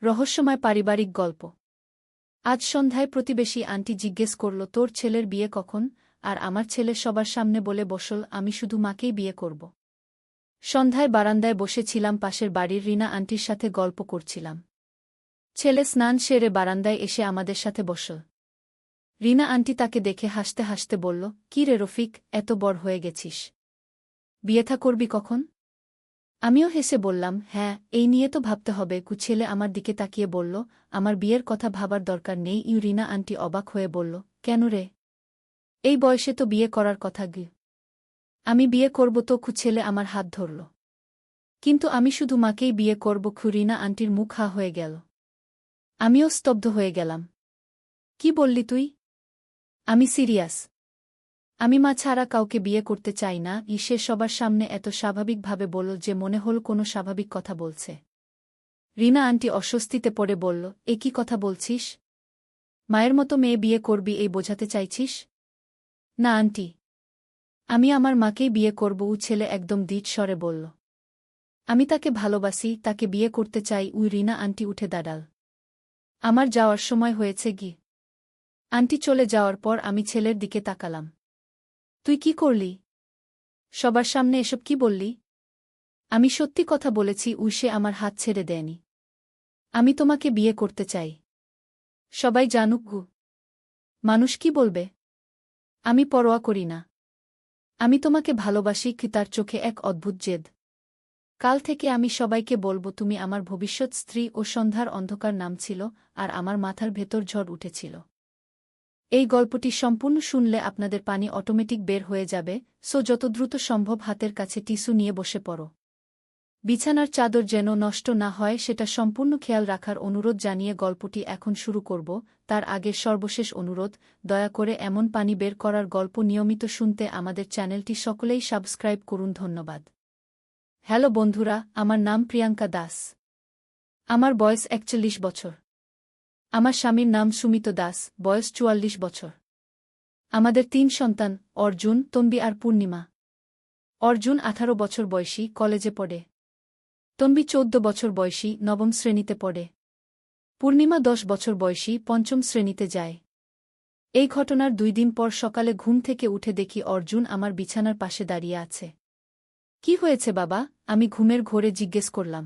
রহস্যময় পারিবারিক গল্প। আজ সন্ধ্যায় প্রতিবেশী আন্টি জিজ্ঞেস করল, তোর ছেলের বিয়ে কখন? আর আমার ছেলে সবার সামনে বলে বসল, আমি শুধু মাকেই বিয়ে করব। সন্ধ্যায় বারান্দায় বসেছিলাম, পাশের বাড়ির রিনা আন্টির সাথে গল্প করছিলাম। ছেলে স্নান সেরে বারান্দায় এসে আমাদের সাথে বসল। রিনা আন্টি তাকে দেখে হাসতে হাসতে বলল, কি রে রফিক, এত বড় হয়ে গেছিস, বিয়েথা করবি কখন? আমিও হেসে বললাম, হ্যাঁ, এই নিয়ে তো ভাবতে হবে। ছেলে আমার দিকে তাকিয়ে বলল, আমার বিয়ের কথা ভাবার দরকার নেই। রিনা আন্টি অবাক হয়ে বলল, কেন রে? এই বয়সে তো বিয়ে করার কথা। আমি বিয়ে করব তো? ছেলে আমার হাত ধরল। কিন্তু আমি শুধু মাকেই বিয়ে করব। রিনা আন্টির মুখ হা হয়ে গেল। আমিও স্তব্ধ হয়ে গেলাম। কি বললি তুই? আমি সিরিয়াস। আমি মা ছাড়া কাউকে বিয়ে করতে চাই না। সে সবার সামনে এত স্বাভাবিকভাবে বলল যে মনে হল কোনো স্বাভাবিক কথা বলছে। রিনা আন্টি অস্বস্তিতে পড়ে বলল, এ কি কথা বলছিস? মায়ের মতো মেয়ে বিয়ে করবি এই বোঝাতে চাইছিস? না আন্টি, আমি আমার মাকেই বিয়ে করব। ছেলে একদম দৃঢ় স্বরে বলল। আমি তাকে ভালোবাসি, তাকে বিয়ে করতে চাই। রিনা আন্টি উঠে দাঁড়াল। আমার যাওয়ার সময় হয়েছে। আন্টি চলে যাওয়ার পর আমি ছেলের দিকে তাকালাম। তুই কি করলি? সবার সামনে এসব কি বললি? আমি সত্যি কথা বলেছি। সে আমার হাত ছেড়ে দেয়নি। আমি তোমাকে বিয়ে করতে চাই। সবাই জানুক। মানুষ কি বলবে? আমি পরোয়া করি না। আমি তোমাকে ভালোবাসি। তার চোখে এক অদ্ভুত জেদ। কাল থেকে আমি সবাইকে বলবো তুমি আমার ভবিষ্যৎ স্ত্রী। ও সন্ধ্যার অন্ধকার নামছিল আর আমার মাথার ভেতর ঝড় উঠেছিল। এই গল্পটি সম্পূর্ণ শুনলে আপনাদের পানি অটোমেটিক বের হয়ে যাবে। যত দ্রুত সম্ভব হাতের কাছে টিস্যু নিয়ে বসে পড়ো। বিছানার চাদর যেন নষ্ট না হয় সেটা সম্পূর্ণ খেয়াল রাখার অনুরোধ জানিয়ে গল্পটি এখন শুরু করব। তার আগের সর্বশেষ অনুরোধ, দয়া করে এমন পানি বের করার গল্প নিয়মিত শুনতে আমাদের চ্যানেলটি সকলেই সাবস্ক্রাইব করুন। ধন্যবাদ। হ্যালো বন্ধুরা, আমার নাম প্রিয়াঙ্কা দাস। আমার বয়স ৪১ বছর। আমার স্বামীর নাম সুমিত দাস, বয়স ৪৪ বছর। আমাদের ৩ সন্তান, অর্জুন, তন্বী আর পূর্ণিমা। অর্জুন ১৮ বছর বয়সী, কলেজে পড়ে। তন্বী ১৪ বছর বয়সী, নবম শ্রেণীতে পড়ে। পূর্ণিমা ১০ বছর বয়সী, পঞ্চম শ্রেণীতে যায়। এই ঘটনার ২ দিন পর সকালে ঘুম থেকে উঠে দেখি অর্জুন আমার বিছানার পাশে দাঁড়িয়ে আছে। কি হয়েছে বাবা? আমি ঘুমের ঘোরে জিজ্ঞেস করলাম।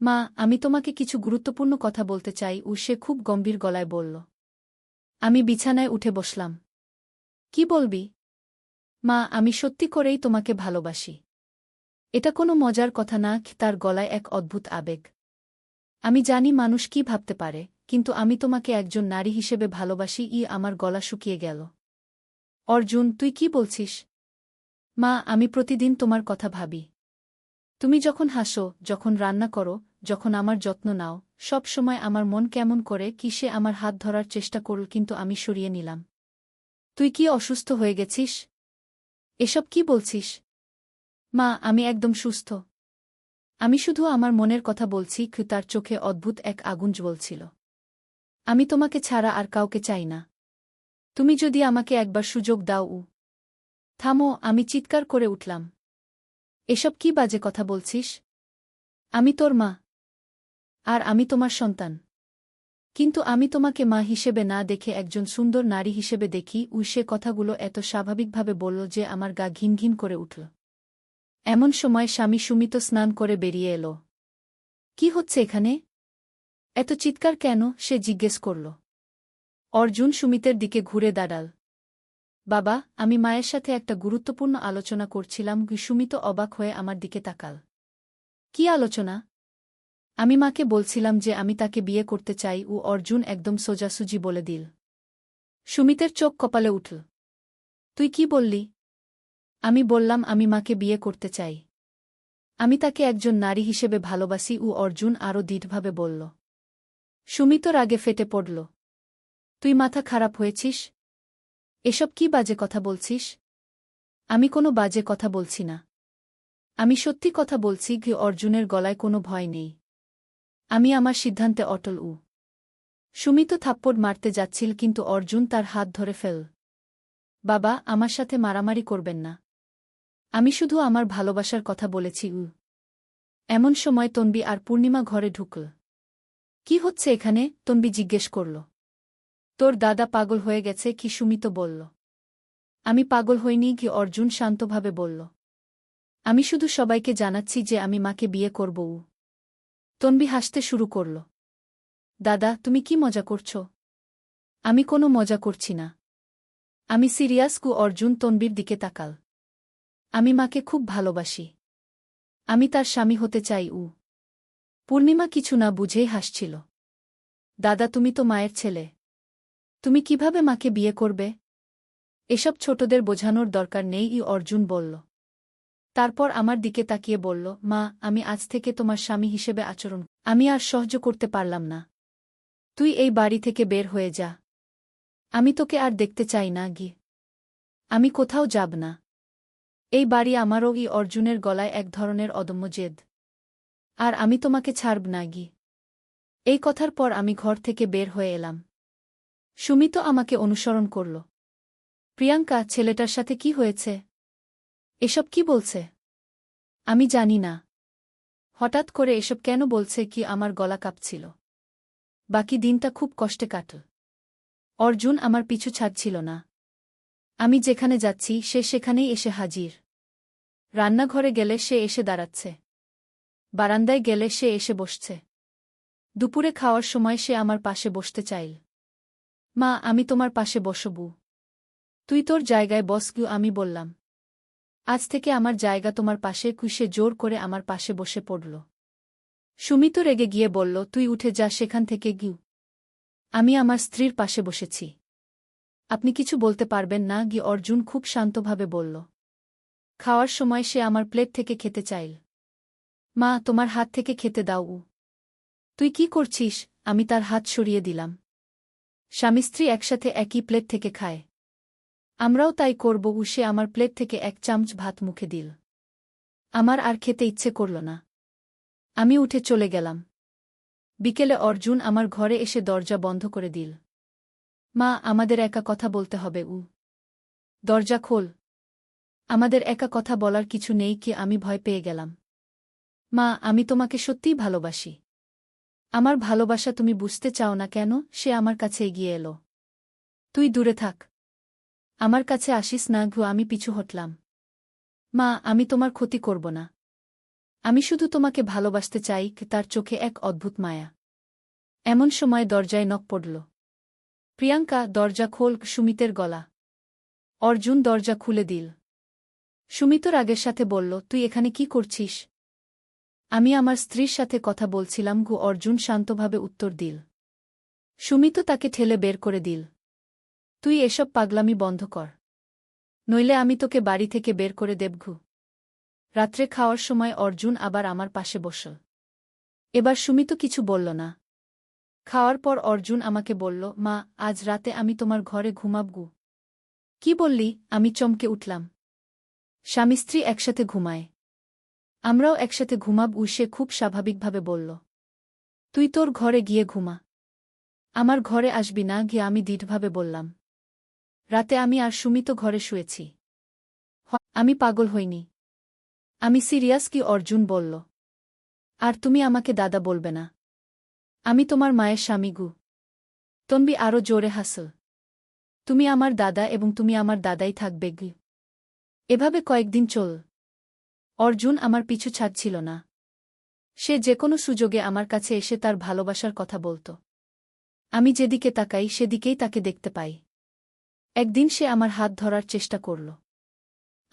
মা, আমি তোমাকে কিছু গুরুত্বপূর্ণ কথা বলতে চাই। সে খুব গম্ভীর গলায় বলল। আমি বিছানায় উঠে বসলাম। কি বলবি? মা, আমি সত্যি করেই তোমাকে ভালোবাসি। এটা কোনো মজার কথা না। তার গলায় এক অদ্ভুত আবেগ। আমি জানি মানুষ কি ভাবতে পারে, কিন্তু আমি তোমাকে একজন নারী হিসেবে ভালোবাসি। আমার গলা শুকিয়ে গেল। অর্জুন, তুই কি বলছিস? মা, আমি প্রতিদিন তোমার কথা ভাবি। তুমি যখন হাসো, যখন রান্না করো, যখন আমার যত্ন নাও, সব সময় আমার মন কেমন করে। সে আমার হাত ধরার চেষ্টা করল, কিন্তু আমি সরিয়ে নিলাম। তুই কি অসুস্থ হয়ে গেছিস? এসব কি বলছিস? মা, আমি একদম সুস্থ। আমি শুধু আমার মনের কথা বলছি। তার চোখে অদ্ভুত এক আগুন জ্বলছিল। আমি তোমাকে ছাড়া আর কাউকে চাই না। তুমি যদি আমাকে একবার সুযোগ দাও। থামো, আমি চিৎকার করে উঠলাম। এসব কি বাজে কথা বলছিস? আমি তোর মা। আর আমি তোমার সন্তান। কিন্তু আমি তোমাকে মা হিসেবে না দেখে একজন সুন্দর নারী হিসেবে দেখি। সে কথাগুলো এত স্বাভাবিকভাবে বলল যে আমার গা ঘিন ঘিন করে উঠল। এমন সময় স্বামী সুমিত স্নান করে বেরিয়ে এলো। কি হচ্ছে এখানে? এত চিৎকার কেন? সে জিজ্ঞেস করল। অর্জুন সুমিতের দিকে ঘুরে দাঁড়াল। বাবা, আমি মায়ের সাথে একটা গুরুত্বপূর্ণ আলোচনা করছিলাম। সুমিত অবাক হয়ে আমার দিকে তাকাল। কি আলোচনা? আমি মাকে বলছিলাম যে আমি তাকে বিয়ে করতে চাই। অর্জুন একদম সোজাসুজি বলে দিল। সুমিতের চোখ কপালে উঠল। তুই কি বললি? আমি বললাম আমি মাকে বিয়ে করতে চাই। আমি তাকে একজন নারী হিসেবে ভালোবাসি। অর্জুন আরও দৃঢ়ভাবে বলল। সুমিত রাগে ফেটে পড়ল। তুই মাথা খারাপ হয়েছিস? এসব কি বাজে কথা বলছিস? আমি কোনো বাজে কথা বলছি না। আমি সত্যি কথা বলছি। অর্জুনের গলায় কোনো ভয় নেই। আমি আমার সিদ্ধান্তে অটল। সুমিত থাপ্পড় মারতে যাচ্ছিল, কিন্তু অর্জুন তার হাত ধরে ফেল। বাবা, আমার সাথে মারামারি করবেন না। আমি শুধু আমার ভালোবাসার কথা বলেছি। এমন সময় তন্বী আর পূর্ণিমা ঘরে ঢুকল। কি হচ্ছে এখানে? তন্বী জিজ্ঞেস করল। তোর দাদা পাগল হয়ে গেছে কি? সুমিত বলল। আমি পাগল হইনি কি? অর্জুন শান্তভাবে বলল। আমি শুধু সবাইকে জানাচ্ছি যে আমি মাকে বিয়ে করব। তন্বী হাসতে শুরু করল। দাদা, তুমি কি মজা করছ? আমি কোনো মজা করছি না। আমি সিরিয়াস। অর্জুন তন্বীর দিকে তাকাল। আমি মাকে খুব ভালোবাসি। আমি তার স্বামী হতে চাই। পূর্ণিমা কিছু না বুঝেই হাসছিল। দাদা, তুমি তো মায়ের ছেলে। তুমি কিভাবে মাকে বিয়ে করবে? এসব ছোটদের বোঝানোর দরকার নেই, অর্জুন বলল। তারপর আমার দিকে তাকিয়ে বলল, মা, আমি আজ থেকে তোমার স্বামী হিসেবে আচরণ। আমি আর সহ্য করতে পারলাম না। তুই এই বাড়ি থেকে বের হয়ে যা। আমি তোকে আর দেখতে চাই না। আমি কোথাও যাব না। এই বাড়ি আমারও। অর্জুনের গলায় এক ধরনের অদম্য জেদ। আর আমি তোমাকে ছাড়ব না। এই কথার পর আমি ঘর থেকে বের হয়ে এলাম। সুমিত আমাকে অনুসরণ করল। প্রিয়াঙ্কা, ছেলেটার সাথে কি হয়েছে? এসব কি বলছে? আমি জানি না। হঠাৎ করে এসব কেন বলছে? আমার গলা কাঁপছিল। বাকি দিনটা খুব কষ্টে কাটল। অর্জুন আমার পিছু ছাড়ছিল না। আমি যেখানে যাচ্ছি সে সেখানেই এসে হাজির। রান্নাঘরে গেলে সে এসে দাঁড়াচ্ছে। বারান্দায় গেলে সে এসে বসছে। দুপুরে খাওয়ার সময় সে আমার পাশে বসতে চাইল। মা, আমি তোমার পাশে বসবো। তুই তোর জায়গায় বস। আমি বললাম। আজ থেকে আমার জায়গা তোমার পাশে। সে জোর করে আমার পাশে বসে পড়ল। সুমিত রেগে গিয়ে বলল, তুই উঠে যা সেখান থেকে। আমি আমার স্ত্রীর পাশে বসেছি। আপনি কিছু বলতে পারবেন না। অর্জুন খুব শান্তভাবে বলল। খাওয়ার সময় সে আমার প্লেট থেকে খেতে চাইল। মা, তোমার হাত থেকে খেতে দাও। তুই কি করছিস? আমি তার হাত সরিয়ে দিলাম। স্বামী স্ত্রী একসাথে একই প্লেট থেকে খায়। আমরাও তাই করব। সে আমার প্লেট থেকে এক চামচ ভাত মুখে দিল। আমার আর খেতে ইচ্ছে করল না। আমি উঠে চলে গেলাম। বিকেলে অর্জুন আমার ঘরে এসে দরজা বন্ধ করে দিল। মা, আমাদের একা কথা বলতে হবে। দরজা খোল। আমাদের একা কথা বলার কিছু নেই। আমি ভয় পেয়ে গেলাম। মা, আমি তোমাকে সত্যিই ভালোবাসি। আমার ভালোবাসা তুমি বুঝতে চাও না কেন? সে আমার কাছে এগিয়ে এলো। তুই দূরে থাক। আমার কাছে আসিস না। আমি পিছু হটলাম। মা, আমি তোমার ক্ষতি করব না। আমি শুধু তোমাকে ভালোবাসতে চাই। তার চোখে এক অদ্ভুত মায়া। এমন সময় দরজায় নক পড়ল। প্রিয়াঙ্কা, দরজা খোল। সুমিতের গলা। অর্জুন দরজা খুলে দিল। সুমিত রাগের সাথে বলল, তুই এখানে কি করছিস? আমি আমার স্ত্রীর সাথে কথা বলছিলাম। অর্জুন শান্তভাবে উত্তর দিল। সুমিত তাকে ঠেলে বের করে দিল। তুই এসব পাগলামি বন্ধ কর, নইলে আমি তোকে বাড়ি থেকে বের করে দেব। রাত্রে খাওয়ার সময় অর্জুন আবার আমার পাশে বসল। এবার সুমিত কিছু বলল না। খাওয়ার পর অর্জুন আমাকে বলল, মা, আজ রাতে আমি তোমার ঘরে ঘুমাব। কি বললি? আমি চমকে উঠলাম। স্বামী স্ত্রী একসাথে ঘুমায়। আমরাও একসাথে ঘুমাব। সে খুব স্বাভাবিকভাবে বলল। তুই তোর ঘরে গিয়ে ঘুমা। আমার ঘরে আসবি না। আমি দৃঢ়ভাবে বললাম। রাতে আমি আর সুমিত ঘরে শুয়েছি। আমি পাগল হইনি। আমি সিরিয়াস। অর্জুন বলল। আর তুমি আমাকে দাদা বলবে না। আমি তোমার মায়ের স্বামী। তন্বী আরও জোরে হাসল। তুমি আমার দাদা এবং তুমি আমার দাদাই থাকবে। এভাবে কয়েকদিন চল। অর্জুন আমার পিছু ছাড়ছিল না। সে যেকোনো সুযোগে আমার কাছে এসে তার ভালোবাসার কথা বলত। আমি যেদিকে তাকাই সেদিকেই তাকে দেখতে পাই। একদিন সে আমার হাত ধরার চেষ্টা করল।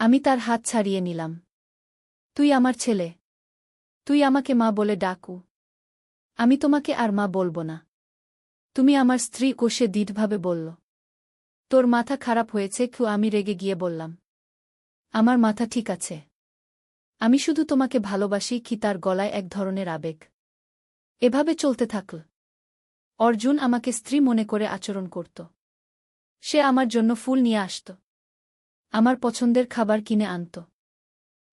আমি তার হাত ছাড়িয়ে নিলাম। তুই আমার ছেলে। তুই আমাকে মা বলে ডাকু। আমি তোমাকে আর মা বলবো না। তুমি আমার স্ত্রী। সে দৃঢ়ভাবে বলল। তোর মাথা খারাপ হয়েছে? আমি রেগে গিয়ে বললাম। আমার মাথা ঠিক আছে। আমি শুধু তোমাকে ভালোবাসি। তার গলায় এক ধরনের আবেগ। এভাবে চলতে থাকল। অর্জুন আমাকে স্ত্রী মনে করে আচরণ করত। সে আমার জন্য ফুল নিয়ে আসত। আমার পছন্দের খাবার কিনে আনত।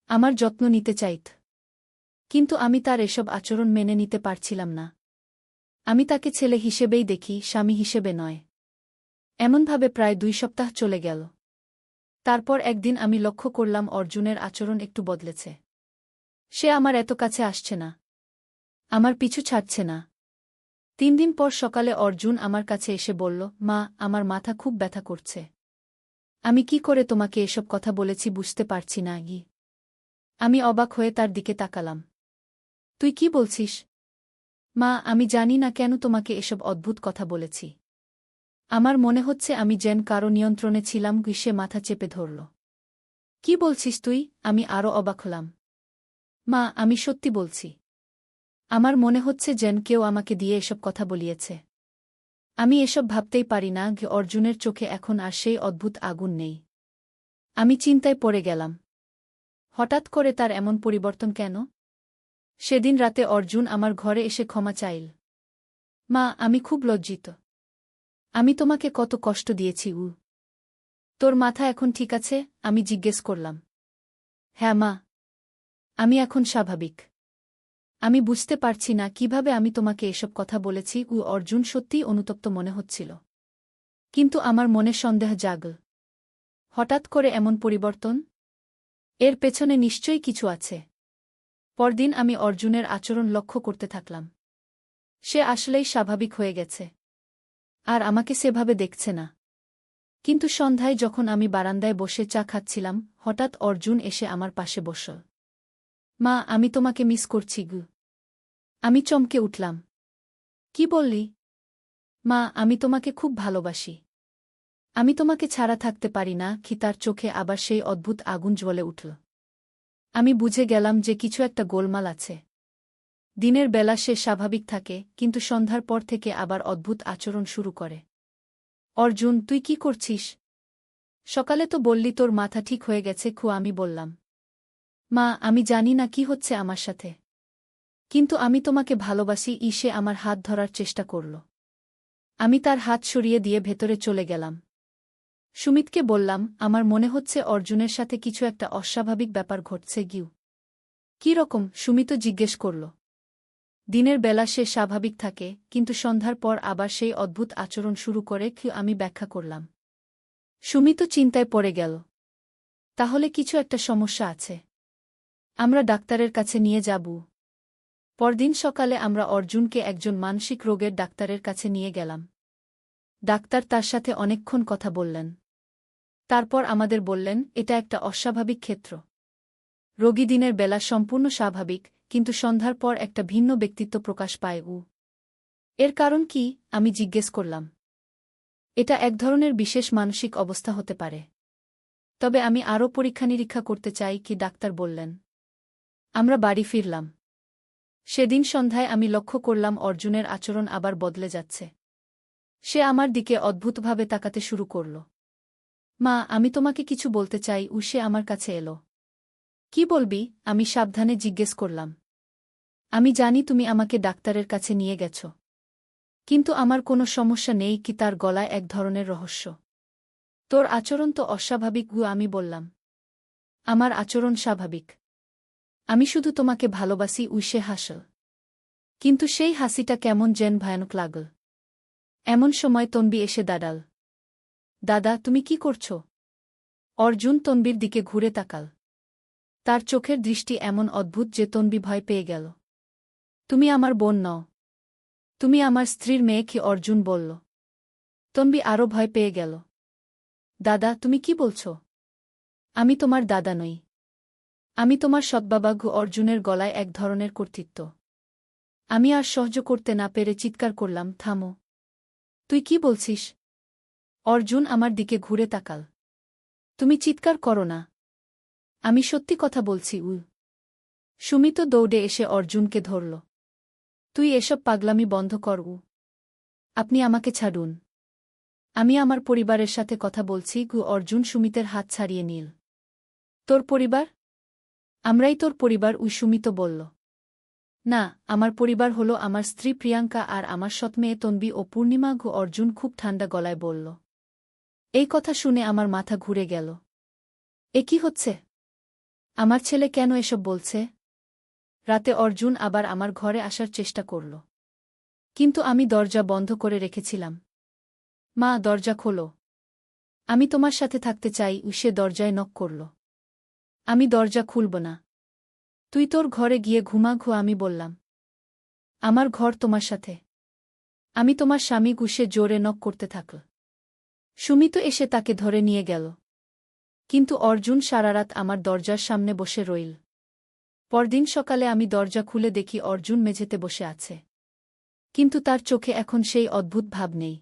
আমার যত্ন নিতে চাইত। কিন্তু আমি তার এসব আচরণ মেনে নিতে পারছিলাম না। আমি তাকে ছেলে হিসেবেই দেখি, স্বামী হিসেবে নয়। এমনভাবে প্রায় 2 সপ্তাহ চলে গেল। তারপর একদিন আমি লক্ষ্য করলাম অর্জুনের আচরণ একটু বদলেছে। সে আমার এত কাছে আসছে না। আমার পিছু ছাড়ছে না। 3 দিন পর সকালে অর্জুন আমার কাছে এসে বলল, মা, আমার মাথা খুব ব্যথা করছে। আমি কি করে তোমাকে এসব কথা বলেছি বুঝতে পারছি না গি। আমি অবাক হয়ে তার দিকে তাকালাম। তুই কি বলছিস? মা, আমি জানি না কেন তোমাকে এসব অদ্ভুত কথা বলেছি। আমার মনে হচ্ছে আমি যেন কারো নিয়ন্ত্রণে ছিলাম। গ্রীষ্মে মাথা চেপে ধরল। কি বলছিস তুই? আমি আরও অবাক হলাম। মা, আমি সত্যি বলছি। আমার মনে হচ্ছে যেন কেউ আমাকে দিয়ে এসব কথা বলিয়েছে। আমি এসব ভাবতেই পারি না যে অর্জুনের চোখে এখন আর সেই অদ্ভুত আগুন নেই। আমি চিন্তায় পড়ে গেলাম। হঠাৎ করে তার এমন পরিবর্তন কেন? সেদিন রাতে অর্জুন আমার ঘরে এসে ক্ষমা চাইল। মা, আমি খুব লজ্জিত। আমি তোমাকে কত কষ্ট দিয়েছি। তোর মাথা এখন ঠিক আছে? আমি জিজ্ঞেস করলাম। হ্যাঁ মা, আমি এখন স্বাভাবিক। আমি বুঝতে পারছি না কিভাবে আমি তোমাকে এসব কথা বলেছি। অর্জুন সত্যিই অনুতপ্ত মনে হচ্ছিল। কিন্তু আমার মনে সন্দেহ জাগল। হঠাৎ করে এমন পরিবর্তন? এর পেছনে নিশ্চয়ই কিছু আছে। পরদিন আমি অর্জুনের আচরণ লক্ষ্য করতে থাকলাম। সে আসলেই স্বাভাবিক হয়ে গেছে। আর আমাকে সেভাবে দেখছে না। কিন্তু সন্ধ্যায় যখন আমি বারান্দায় বসে চা খাচ্ছিলাম, হঠাৎ অর্জুন এসে আমার পাশে বসল। মা, আমি তোমাকে মিস করছি গু। আমি চমকে উঠলাম। কি বললি? মা, আমি তোমাকে খুব ভালোবাসি। আমি তোমাকে ছাড়া থাকতে পারি না। কি তার চোখে আবার সেই অদ্ভুত আগুন জ্বলে উঠল। আমি বুঝে গেলাম যে কিছু একটা গোলমাল আছে। দিনের বেলা সে স্বাভাবিক থাকে, কিন্তু সন্ধ্যার পর থেকে আবার অদ্ভুত আচরণ শুরু করে। অর্জুন, তুই কি করছিস? সকালে তো বললি তোর মাথা ঠিক হয়ে গেছে। আমি বললাম। মা, আমি জানি না কি হচ্ছে আমার সাথে। কিন্তু আমি তোমাকে ভালোবাসি। সে আমার হাত ধরার চেষ্টা করল। আমি তার হাত সরিয়ে দিয়ে ভেতরে চলে গেলাম। সুমিতকে বললাম, আমার মনে হচ্ছে অর্জুনের সাথে কিছু একটা অস্বাভাবিক ব্যাপার ঘটছে। কি রকম? সুমিত জিজ্ঞেস করল। দিনের বেলা সে স্বাভাবিক থাকে, কিন্তু সন্ধ্যার পর আবার সেই অদ্ভুত আচরণ শুরু করে। আমি ব্যাখ্যা করলাম। সুমিত চিন্তায় পড়ে গেল। তাহলে কিছু একটা সমস্যা আছে। আমরা ডাক্তারের কাছে নিয়ে যাব। পরদিন সকালে আমরা অর্জুনকে একজন মানসিক রোগের ডাক্তারের কাছে নিয়ে গেলাম। ডাক্তার তার সাথে অনেকক্ষণ কথা বললেন। তারপর আমাদের বললেন, এটা একটা অস্বাভাবিক ক্ষেত্র। রোগী দিনের বেলা সম্পূর্ণ স্বাভাবিক, কিন্তু সন্ধ্যার পর একটা ভিন্ন ব্যক্তিত্ব প্রকাশ পায়। এর কারণ কি? আমি জিজ্ঞেস করলাম। এটা এক ধরনের বিশেষ মানসিক অবস্থা হতে পারে। তবে আমি আরও পরীক্ষা নিরীক্ষা করতে চাই। ডাক্তার বললেন। আমরা বাড়ি ফিরলাম। সেদিন সন্ধ্যায় আমি লক্ষ্য করলাম অর্জুনের আচরণ আবার বদলে যাচ্ছে। সে আমার দিকে অদ্ভুতভাবে তাকাতে শুরু করল। মা, আমি তোমাকে কিছু বলতে চাই। সে আমার কাছে এলো। কি বলবি? আমি সাবধানে জিজ্ঞেস করলাম। আমি জানি তুমি আমাকে ডাক্তারের কাছে নিয়ে গেছ। কিন্তু আমার কোনো সমস্যা নেই। তার গলায় এক ধরনের রহস্য। তোর আচরণ তো অস্বাভাবিক। আমি বললাম। আমার আচরণ স্বাভাবিক। আমি শুধু তোমাকে ভালোবাসি। সে হাসল। কিন্তু সেই হাসিটা কেমন যেন ভয়ানক লাগল। এমন সময় তনবি এসে দাঁড়াল। দাদা, তুমি কি করছ? অর্জুন তনবির দিকে ঘুরে তাকাল। তার চোখের দৃষ্টি এমন অদ্ভুত যে তনবি ভয় পেয়ে গেল। তুমি আমার বোন নও। তুমি আমার স্ত্রীর মেয়ে। অর্জুন বলল। তনবি আরও ভয় পেয়ে গেল। দাদা, তুমি কি বলছ? আমি তোমার দাদা নই। আমি তোমার সৎবাবা। অর্জুনের গলায় এক ধরনের কর্তৃত্ব। আমি আর সহ্য করতে না পেরে চিৎকার করলাম, থামো। তুই কি বলছিস? অর্জুন আমার দিকে ঘুরে তাকাল। তুমি চিৎকার করো না। আমি সত্যি কথা বলছি। সুমিত দৌড়ে এসে অর্জুনকে ধরল। তুই এসব পাগলামি বন্ধ কর। আপনি আমাকে ছাড়ুন। আমি আমার পরিবারের সাথে কথা বলছি। অর্জুন সুমিতের হাত ছাড়িয়ে নিল। তোর পরিবার? আমরাই তোর পরিবার। সুমিত বলল। না, আমার পরিবার হলো আমার স্ত্রী প্রিয়াঙ্কা আর আমার সৎমেয়ে তনবি ও পূর্ণিমা। অর্জুন খুব ঠান্ডা গলায় বলল। এই কথা শুনে আমার মাথা ঘুরে গেল। এ কি হচ্ছে? আমার ছেলে কেন এসব বলছে? রাতে অর্জুন আবার আমার ঘরে আসার চেষ্টা করল। কিন্তু আমি দরজা বন্ধ করে রেখেছিলাম। মা, দরজা খোলো। আমি তোমার সাথে থাকতে চাই। সে দরজায় নক করল। আমি দরজা খুলব না। তুই তোর ঘরে গিয়ে ঘুমা। আমি বললাম। আমার ঘর তোমার সাথে। আমি তোমার স্বামী গুসে জোরে নক করতে থাকল। সুমিত এসে তাকে ধরে নিয়ে গেল। কিন্তু অর্জুন সারারাত আমার দরজার সামনে বসে রইল। পরদিন সকালে আমি দরজা খুলে দেখি অর্জুন মেঝেতে বসে আছে। কিন্তু তার চোখে এখন সেই অদ্ভুত ভাব নেই।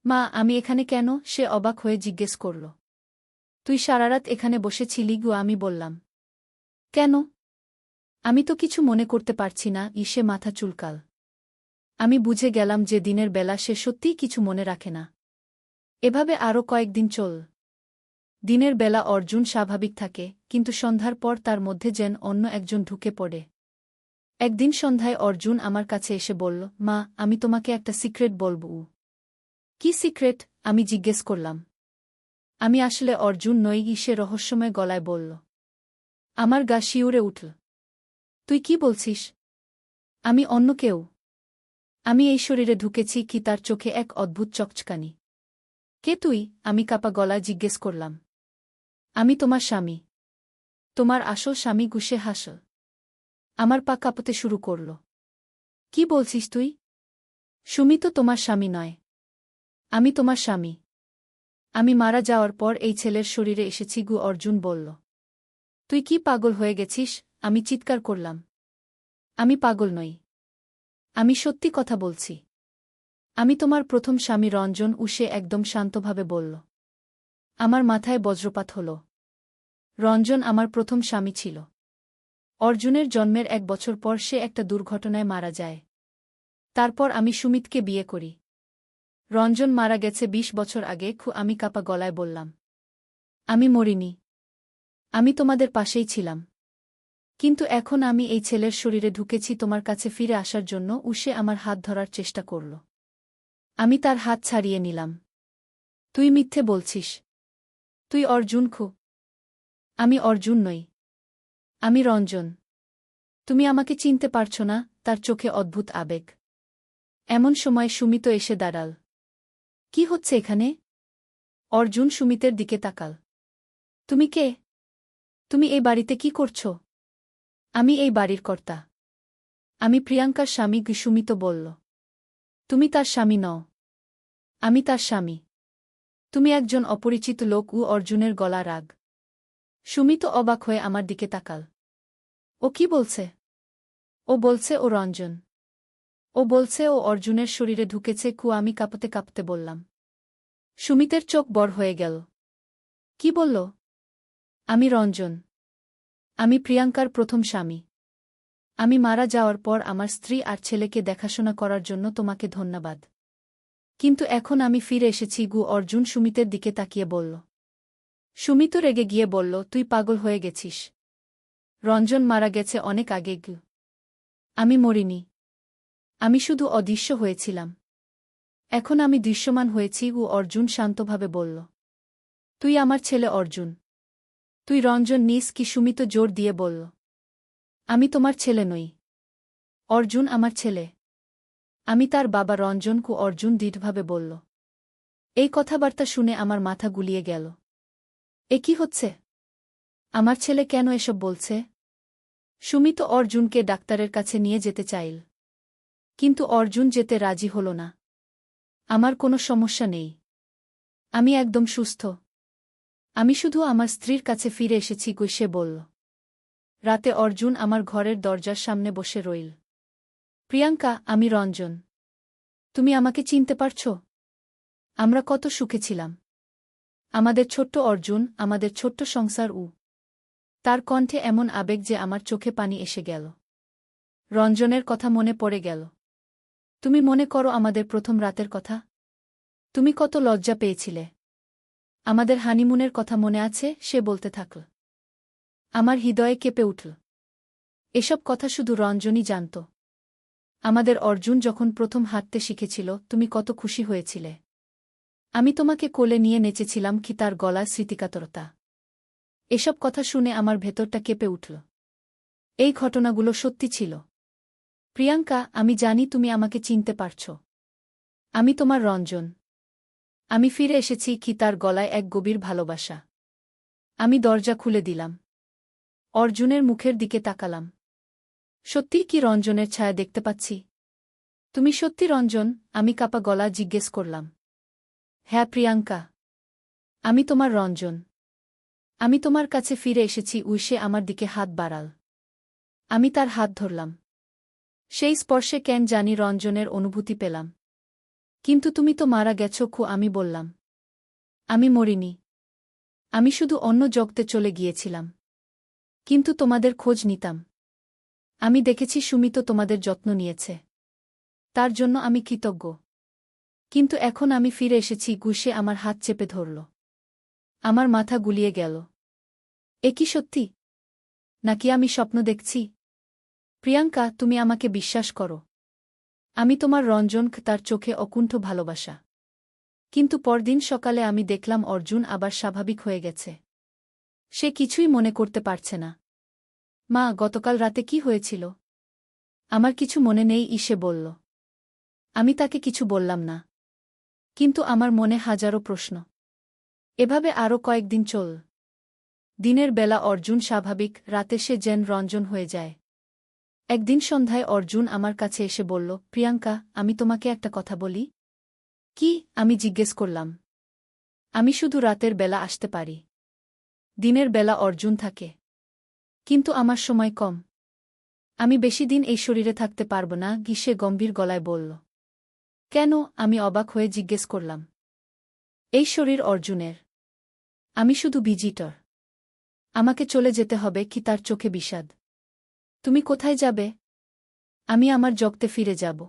মা, আমি এখানে কেন? সে অবাক হয়ে জিজ্ঞেস করল। তুই সারারাত এখানে বসেছিলি গো? আমি বললাম। কেন? আমি তো কিছু মনে করতে পারছি না। সে মাথা চুলকাল। আমি বুঝে গেলাম যে দিনের বেলা সে সত্যিই কিছু মনে রাখে না। এভাবে আরও কয়েকদিন চল। দিনের বেলা অর্জুন স্বাভাবিক থাকে, কিন্তু সন্ধ্যার পর তার মধ্যে যেন অন্য একজন ঢুকে পড়ে। একদিন সন্ধ্যায় অর্জুন আমার কাছে এসে বলল, মা, আমি তোমাকে একটা সিক্রেট বলব। কি সিক্রেট? আমি জিজ্ঞেস করলাম। আমি আসলে অর্জুন নই, সে রহস্যময় গলায় বলল। আমার গা শিউরে উঠল। তুই কি বলছিস? আমি অন্য কেউ। আমি এই শরীরে ঢুকেছি কি? তার চোখে এক অদ্ভুত চকচকানি। কে তুই? আমি কাপা গলায় জিজ্ঞেস করলাম। আমি তোমার স্বামী। তোমার আসল স্বামী। গুসে হাসল। আমার পা কাঁপতে শুরু করল। কি বলছিস তুই? সুমিত তোমার স্বামী নয়। আমি তোমার স্বামী। আমি মারা যাওয়ার পর এই ছেলের শরীরে এসেছি গু, অর্জুন বলল। তুই কি পাগল হয়ে গেছিস? আমি চিৎকার করলাম। আমি পাগল নই। আমি সত্যি কথা বলছি। আমি তোমার প্রথম স্বামী রঞ্জন। সে একদম শান্তভাবে বলল। আমার মাথায় বজ্রপাত হল। রঞ্জন আমার প্রথম স্বামী ছিল। অর্জুনের জন্মের 1 বছর পর সে একটা দুর্ঘটনায় মারা যায়। তারপর আমি সুমিতকে বিয়ে করি। রঞ্জন মারা গেছে 20 বছর আগে। আমি কাপা গলায় বললাম। আমি মরিনি। আমি তোমাদের পাশেই ছিলাম। কিন্তু এখন আমি এই ছেলের শরীরে ঢুকেছি তোমার কাছে ফিরে আসার জন্য। সে আমার হাত ধরার চেষ্টা করল। আমি তার হাত ছাড়িয়ে নিলাম। তুই মিথ্যে বলছিস। তুই অর্জুন। আমি অর্জুন নই। আমি রঞ্জন। তুমি আমাকে চিনতে পারছ না? তার চোখে অদ্ভুত আবেগ। এমন সময় সুমিত এসে দাঁড়াল। কি হচ্ছে এখানে? অর্জুন সুমিতের দিকে তাকাল। তুমি কে? তুমি এই বাড়িতে কি করছ? আমি এই বাড়ির কর্তা। আমি প্রিয়াঙ্কার স্বামী। সুমিত বলল। তুমি তার স্বামী নও। আমি তার স্বামী। তুমি একজন অপরিচিত লোক। অর্জুনের গলা রাগ। সুমিত অবাক হয়ে আমার দিকে তাকাল। ও কি বলছে? ও বলছে ও রঞ্জন। ও বলছে ও অর্জুনের শরীরে ঢুকেছে। আমি কাঁপতে কাঁপতে বললাম। সুমিতের চোখ বড় হয়ে গেল। কি বলল? আমি রঞ্জন। আমি প্রিয়াঙ্কার প্রথম স্বামী। আমি মারা যাওয়ার পর আমার স্ত্রী আর ছেলেকে দেখাশোনা করার জন্য তোমাকে ধন্যবাদ। কিন্তু এখন আমি ফিরে এসেছি। অর্জুন সুমিতের দিকে তাকিয়ে বলল। সুমিত রেগে গিয়ে বলল, তুই পাগল হয়ে গেছিস। রঞ্জন মারা গেছে অনেক আগে। আমি মরিনি। আমি শুধু অদৃশ্য হয়েছিলাম। এখন আমি দৃশ্যমান হয়েছি। অর্জুন শান্তভাবে বলল। তুই আমার ছেলে অর্জুন। তুই রঞ্জন নিস কি? সুমিত জোর দিয়ে বলল। আমি তোমার ছেলে নই। অর্জুন আমার ছেলে। আমি তার বাবা রঞ্জন। অর্জুন দৃঢ়ভাবে বলল। এই কথাবার্তা শুনে আমার মাথা গুলিয়ে গেল। এ কি হচ্ছে? আমার ছেলে কেন এসব বলছে? সুমিত অর্জুনকে ডাক্তারের কাছে নিয়ে যেতে চাইল। কিন্তু অর্জুন যেতে রাজি হল না। আমার কোনো সমস্যা নেই। আমি একদম সুস্থ। আমি শুধু আমার স্ত্রীর কাছে ফিরে এসেছি। সে বলল। রাতে অর্জুন আমার ঘরের দরজার সামনে বসে রইল। প্রিয়াঙ্কা, আমি রঞ্জন। তুমি আমাকে চিনতে পারছ? আমরা কত সুখে ছিলাম। আমাদের ছোট্ট অর্জুন, আমাদের ছোট্ট সংসার। তার কণ্ঠে এমন আবেগ যে আমার চোখে পানি এসে গেল। রঞ্জনের কথা মনে পড়ে গেল। তুমি মনে করো আমাদের প্রথম রাতের কথা? তুমি কত লজ্জা পেয়েছিলে। আমাদের হানিমুনের কথা মনে আছে? সে বলতে থাকল। আমার হৃদয়ে কেঁপে উঠল। এসব কথা শুধু রঞ্জনই জানত। আমাদের অর্জুন যখন প্রথম হাঁটতে শিখেছিল তুমি কত খুশি হয়েছিলে। আমি তোমাকে কোলে নিয়ে নেচেছিলাম কি? তার গলার স্মৃতিকাতরতা। এসব কথা শুনে আমার ভেতরটা কেঁপে উঠল। এই ঘটনাগুলো সত্যি ছিল। প্রিয়াঙ্কা, আমি জানি তুমি আমাকে চিনতে পারছ। আমি তোমার রঞ্জন। আমি ফিরে এসেছি কি? তার গলায় এক গভীর ভালোবাসা। আমি দরজা খুলে দিলাম। অর্জুনের মুখের দিকে তাকালাম। সত্যিই কি রঞ্জনের ছায়া দেখতে পাচ্ছি? তুমি সত্যি রঞ্জন? আমি কাপা গলা জিজ্ঞেস করলাম। হ্যাঁ প্রিয়াঙ্কা। আমি তোমার রঞ্জন। আমি তোমার কাছে ফিরে এসেছি। সে আমার দিকে হাত বাড়াল। আমি তার হাত ধরলাম। সেই স্পর্শে কেন জানি রঞ্জনের অনুভূতি পেলাম। কিন্তু তুমি তো মারা গেছো। আমি বললাম। আমি মরিনি। আমি শুধু অন্য জগতে চলে গিয়েছিলাম। কিন্তু তোমাদের খোঁজ নিতাম। আমি দেখেছি সুমিত তোমাদের যত্ন নিয়েছে। তার জন্য আমি কৃতজ্ঞ। কিন্তু এখন আমি ফিরে এসেছি। সে আমার হাত চেপে ধরল। আমার মাথা গুলিয়ে গেল। এ কি সত্যি? নাকি আমি স্বপ্ন দেখছি? প্রিয়াঙ্কা, তুমি আমাকে বিশ্বাস করো। আমি তোমার রঞ্জন। তার চোখে অকুণ্ঠ ভালোবাসা। কিন্তু পরদিন সকালে আমি দেখলাম অর্জুন আবার স্বাভাবিক হয়ে গেছে। সে কিছুই মনে করতে পারছে না। মা, গতকাল রাতে কি হয়েছিল? আমার কিছু মনে নেই, সে বলল। আমি তাকে কিছু বললাম না। কিন্তু আমার মনে হাজারো প্রশ্ন। এভাবে আরও কয়েকদিন চল। দিনের বেলা অর্জুন স্বাভাবিক, রাতে সে যেন রঞ্জন হয়ে যায়। একদিন সন্ধ্যায় অর্জুন আমার কাছে এসে বলল, প্রিয়াঙ্কা, আমি তোমাকে একটা কথা বলি। কি? আমি জিজ্ঞেস করলাম। আমি শুধু রাতের বেলা আসতে পারি। দিনের বেলা অর্জুন থাকে। কিন্তু আমার সময় কম। আমি বেশি দিন এই শরীরে থাকতে পারব না। সে গম্ভীর গলায় বলল। কেন? আমি অবাক হয়ে জিজ্ঞেস করলাম। এই শরীর অর্জুনের। আমি শুধু ভিজিটর। আমাকে চলে যেতে হবে। কি? তার চোখে বিষাদ। তুমি কোথায় যাবে? আমি আমার জগতে ফিরে যাব।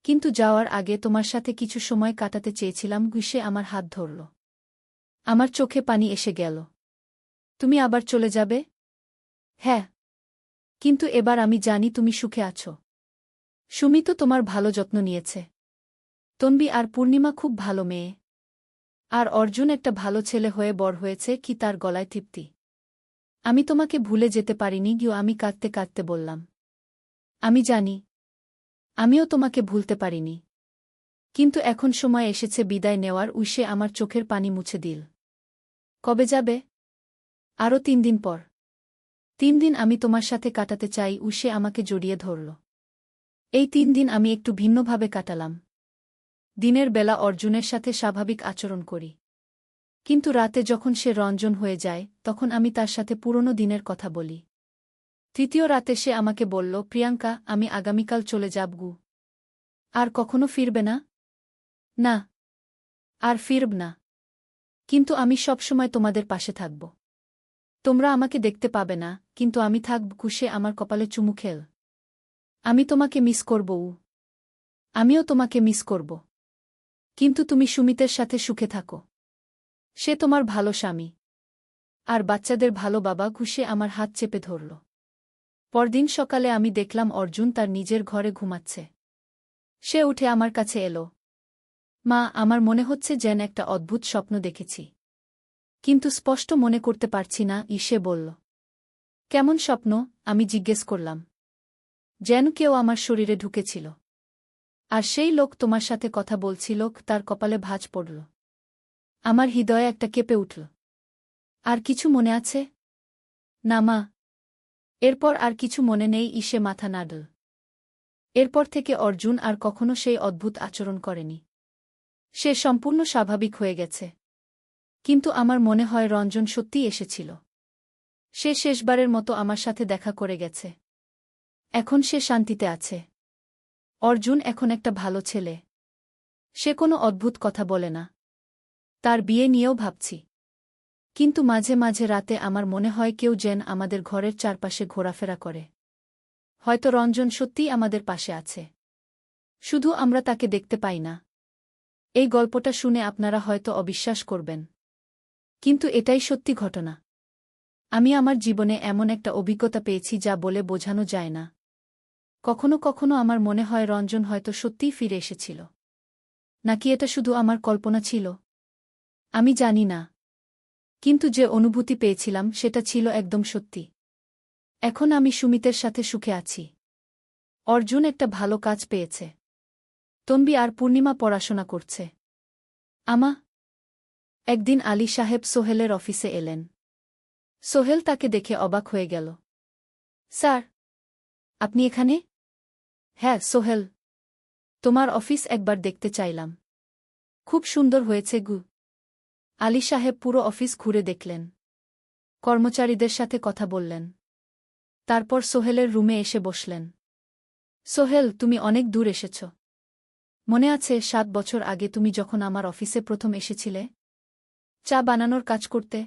কিন্তু যাওয়ার আগে তোমার সাথে কিছু সময় কাটাতে চেয়েছিলাম। সে আমার হাত ধরল। আমার চোখে পানি এসে গেল। তুমি আবার চলে যাবে? হ্যাঁ। কিন্তু এবার আমি জানি তুমি সুখে আছো। সুমিত তোমার ভালো যত্ন নিয়েছে। তন্বী আর পূর্ণিমা খুব ভালো মেয়ে। আর অর্জুন একটা ভালো ছেলে হয়ে বড় হয়েছে। কি? তার গলায় তৃপ্তি। আমি তোমাকে ভুলে যেতে পারিনি। আমি কাঁদতে কাঁদতে বললাম। আমি জানি। আমিও তোমাকে ভুলতে পারিনি। কিন্তু এখন সময় এসেছে বিদায় নেওয়ার। সে আমার চোখের পানি মুছে দিল। কবে যাবে? আরও 3 দিন পর। 3 দিন আমি তোমার সাথে কাটাতে চাই। সে আমাকে জড়িয়ে ধরল। এই 3 দিন আমি একটু ভিন্নভাবে কাটালাম। দিনের বেলা অর্জুনের সাথে স্বাভাবিক আচরণ করি। কিন্তু রাতে যখন সে রঞ্জন হয়ে যায়, তখন আমি তার সাথে পুরনো দিনের কথা বলি। তৃতীয় রাতে সে আমাকে বলল, প্রিয়াঙ্কা, আমি আগামীকাল চলে যাব। আর কখনো ফিরবে না? না। আর ফিরব না। কিন্তু আমি সবসময় তোমাদের পাশে থাকব। তোমরা আমাকে দেখতে পাবে না, কিন্তু আমি থাকব। সে আমার কপালে চুমু খেল। আমি তোমাকে মিস করব। আমিও তোমাকে মিস করব। কিন্তু তুমি সুমিতের সাথে সুখে থাকো। সে তোমার ভালো স্বামী। আর বাচ্চাদের ভালো বাবা। সে আমার হাত চেপে ধরল। পরদিন সকালে আমি দেখলাম অর্জুন তার নিজের ঘরে ঘুমাচ্ছে। সে উঠে আমার কাছে এলো। মা, আমার মনে হচ্ছে যেন একটা অদ্ভুত স্বপ্ন দেখেছি। কিন্তু স্পষ্ট মনে করতে পারছি না। সে বলল। কেমন স্বপ্ন? আমি জিজ্ঞেস করলাম। যেন কেউ আমার শরীরে ঢুকেছিল। আর সেই লোক তোমার সাথে কথা বলছিল। তার কপালে ভাঁজ পড়ল। আমার হৃদয়ে একটা কেঁপে উঠল। আর কিছু মনে আছে? না মা। এরপর আর কিছু মনে নেই। সে মাথা নাড়ল। এরপর থেকে অর্জুন আর কখনো সেই অদ্ভুত আচরণ করেনি। সে সম্পূর্ণ স্বাভাবিক হয়ে গেছে। কিন্তু আমার মনে হয় রঞ্জন সত্যিই এসেছিল। সে শেষবারের মতো আমার সাথে দেখা করে গেছে। এখন সে শান্তিতে আছে। অর্জুন এখন একটা ভালো ছেলে। সে কোনো অদ্ভুত কথা বলে না। তার বিয়ে নিয়েও ভাবছি। কিন্তু মাঝে মাঝে রাতে আমার মনে হয় কেউ যেন আমাদের ঘরের চারপাশে ঘোরাফেরা করে। হয়তো রঞ্জন সত্যিই আমাদের পাশে আছে। শুধু আমরা তাকে দেখতে পাই না। এই গল্পটা শুনে আপনারা হয়তো অবিশ্বাস করবেন। কিন্তু এটাই সত্যি ঘটনা। আমি আমার জীবনে এমন একটা অভিজ্ঞতা পেয়েছি যা বলে বোঝানো যায় না। কখনো কখনো আমার মনে হয় রঞ্জন হয়তো সত্যিই ফিরে এসেছিল। নাকি এটা শুধু আমার কল্পনা ছিল? আমি জানি না। কিন্তু যে অনুভূতি পেয়েছিলাম সেটা ছিল একদম সত্যি। এখন আমি সুমিতের সাথে সুখে আছি। অর্জুন একটা ভালো কাজ পেয়েছে। তন্বী আর পূর্ণিমা পড়াশোনা করছে। একদিন আলী সাহেব সোহেলের অফিসে এলেন। সোহেল তাকে দেখে অবাক হয়ে গেল। স্যার, আপনি এখানে? হ্যাঁ সোহেল। তোমার অফিস একবার দেখতে চাইলাম। খুব সুন্দর হয়েছে গু। আলী সাহেব পুরো অফিস ঘুরে দেখলেন। কর্মচারীদের সাথে কথা বললেন। তারপর সোহেলের রুমে এসে বসলেন। সোহেল, তুমি অনেক দূর এসেছ। মনে আছে 7 বছর আগে তুমি যখন আমার অফিসে প্রথম এসেছিলে চা বানানোর কাজ করতে?